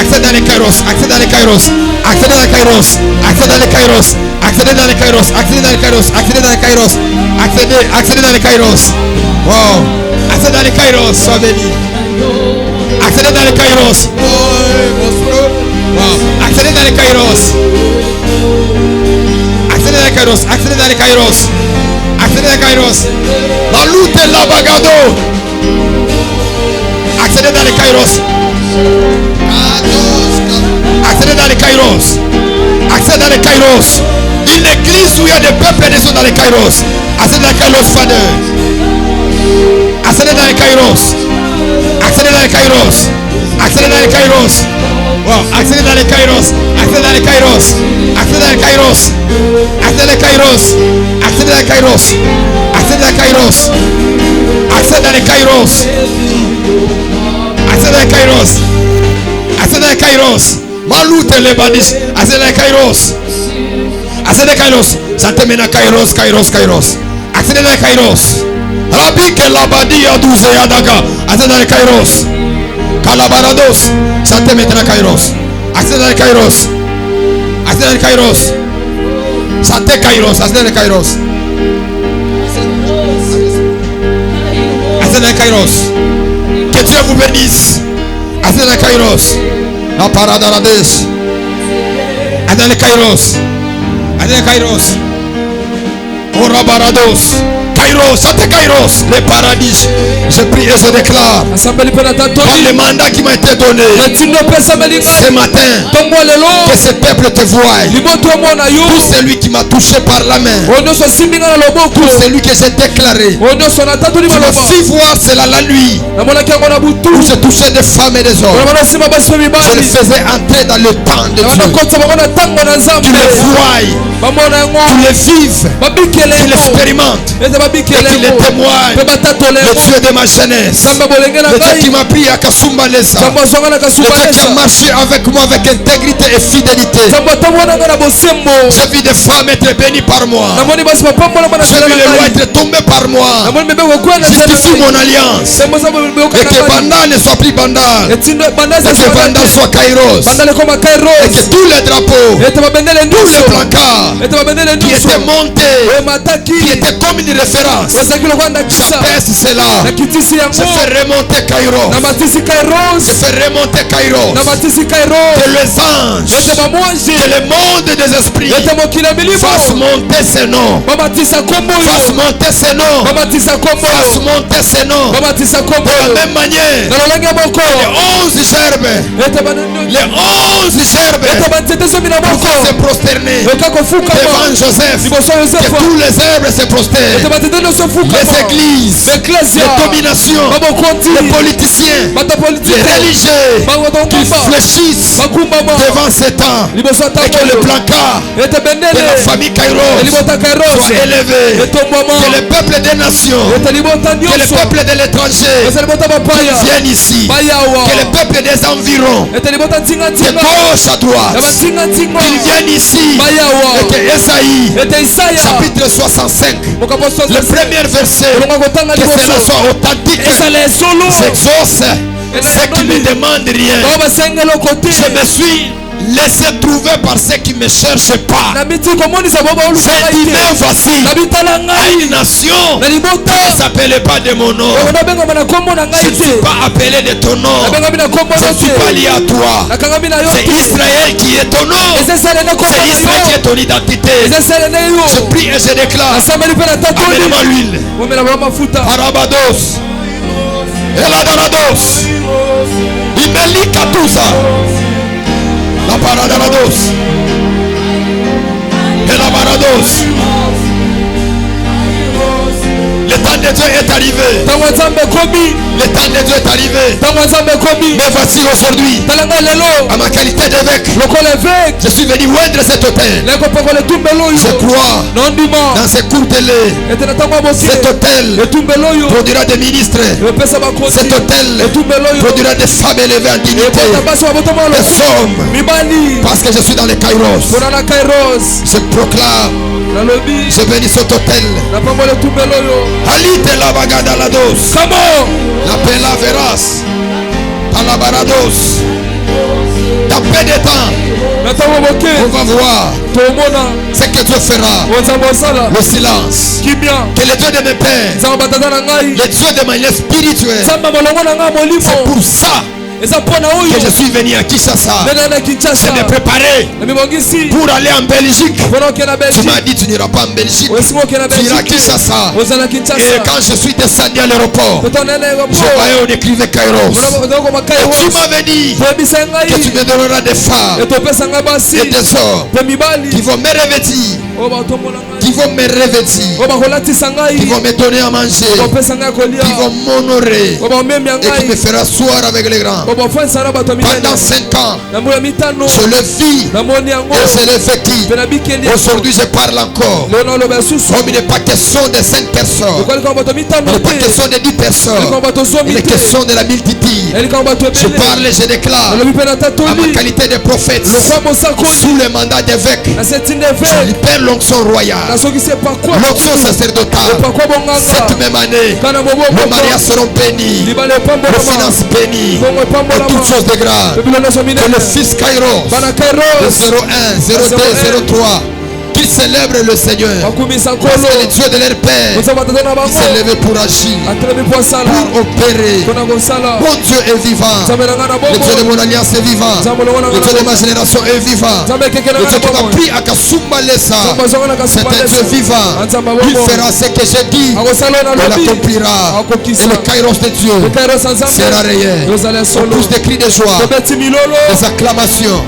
Accède dans les kairos. Accède dans les kairos. Accède dans les kairos. Accède dans les kairos. Accédez dans les kairos, accédez dans les kairos, accédez dans les kairos, accédez dans les kairos. Wow, accédez dans les kairos, sois béni. Accédez dans les kairos. Wow, accédez dans les kairos. Accédez dans les kairos, accédez dans les kairos. Accédez dans les kairos. La lutte est la bagado. Accédez dans les kairos. Accédez dans les kairos. Accédez dans les kairos. Une église où il y a des peuples qui sont dans les kairos. Accédez dans les kairos, Father. Accédez dans les kairos. Accédez dans les kairos. Accédez dans les kairos. Wow. Accédez dans les kairos. Accédez dans les kairos. Accédez dans les kairos. Accédez dans les kairos. Accédez dans les kairos. Accédez dans les kairos. Accédez dans les kairos. Accédez dans les kairos. Accédez dans les kairos. Maloute les bandits. Accédez dans les kairos. Accédez dans les kairos. Ça te mène à kairos, kairos, kairos. Accédez dans les kairos. Rabbi que la bandit a 12 et Adaga. Accédez dans les kairos. Calabarados. Ça te mène à kairos. Accédez dans les kairos. Accédez dans les kairos. Ça te kairos. Accédez dans les kairos. Accédez dans les kairos. Que Dieu vous bénisse. Accédez dans les kairos. La parade à la dèche. Accédez dans les kairos. Accédez dans les kairos. Orabarados. Kairos, Sante Kairos, les paradis. Je prie et je déclare par le mandat qui m'a été donné ce matin que ce peuple te voie. Tout celui qui m'a touché par la main, tout celui que j'ai déclaré, tu me fis voir cela la nuit où je touchais des femmes et des hommes. Je les faisais entrer dans le temps de Dieu. Tu les vois, tu les vives, tu l'expérimentes. Et qu'il est témoin, le Dieu de ma jeunesse, le Dieu qui m'a pris à Kasumba Lesa, le Dieu qui a marché avec moi avec intégrité et fidélité. J'ai vu des femmes être bénies par moi. J'ai vu les lois être tombées par moi. Justifie mon alliance. Et que Bandal ne soit plus Bandal. Et que Bandal soit Kairos. Et que tous les drapeaux, tous les placards qui étaient montés, qui étaient comme une référence, j'apaise cela. Je fais remonter Kairos. Je fais remonter Kairos. Que les anges, que le monde des esprits fasse monter ses noms. Fasse monter ses noms. Fasse monter ses noms. De la même manière, les 11 gerbes, pour se prosterner devant Joseph, que tous les herbes se prosternent. Les églises, les dominations, les politiciens, les religieux qui fléchissent devant ces temps, et que le placard de la famille Kairos soit élevé, que le peuple des nations, que le peuple de l'étranger viennent ici, que le peuple des environs, de gauche à droite, qu'ils viennent ici, et que Esaïe chapitre 65, le premier verset, que cela soit authentique, j'exauce ceux qui ne demandent rien. Je me suis laissez trouver par ceux qui ne me cherchent pas. J'ai dit mais voici à une nation qui ne s'appelle pas de mon nom. Je ne suis pas appelé de ton nom. Je ne suis pas lié à toi. C'est Israël qui est ton nom. C'est Israël qui est ton identité. Je prie et je déclare. Amenez-moi l'huile. Parabados. Eladarados. Imeli Katusa. La paradarados. Et la barados. Le temps de Dieu est arrivé. Le temps de Dieu est arrivé. Mais voici aujourd'hui, à ma qualité d'évêque, je suis venu oindre cet autel. Je crois dans ces courts délais. Cet autel produira des ministres. Cet autel produira des femmes élevées en dignité. Des hommes. Parce que je suis dans les Kairos. Je proclame. Je bénis cet autel. Alite la bagada la dos. La pela veras. Talabarados. Dans peu de temps, on va voir ce que Dieu fera. Le silence. Que le Dieu de mes pères, le Dieu de ma ligne spirituelle, c'est pour ça que je suis venu à Kinshasa. Je me préparais pour aller en Belgique. Tu m'as dit tu n'iras pas en Belgique, tu iras à Kinshasa. Et quand je suis descendu à l'aéroport, je voyais on écrivait Kairos. Et tu m'avais dit que tu me donneras des femmes et des hommes qui vont me revêtir, qui vont me revêtir, qui vont me donner à manger, qui vont m'honorer et qui me fera soir avec les grands. Pendant 5 ans, je le vis et je l'ai vécu. Aujourd'hui, je parle encore. Comme il n'est pas question de 5 personnes, il n'est pas question de 10 personnes, il est question de la multitude. Je parle et je déclare à ma qualité de prophète, sous le mandat d'évêque, je libère l'onction royale, l'onction sacerdotale. Cette même année, nos mariages seront bénis, nos finances bénies, et toutes choses de grâce. Que le fils Kairos, le 01, 02, 03, qui célèbre le Seigneur, parce que le Dieu de leur père s'est levé pour agir, pour opérer. Mon Dieu est vivant, le Dieu de mon alliance est vivant, le Dieu de ma génération est vivant, le Dieu qui m'a pris à Kasumba Lessa, c'est un Dieu vivant. Il fera ce que j'ai dit, il accomplira, et le Kairos de Dieu sera réel. On pousse des cris de joie, des acclamations.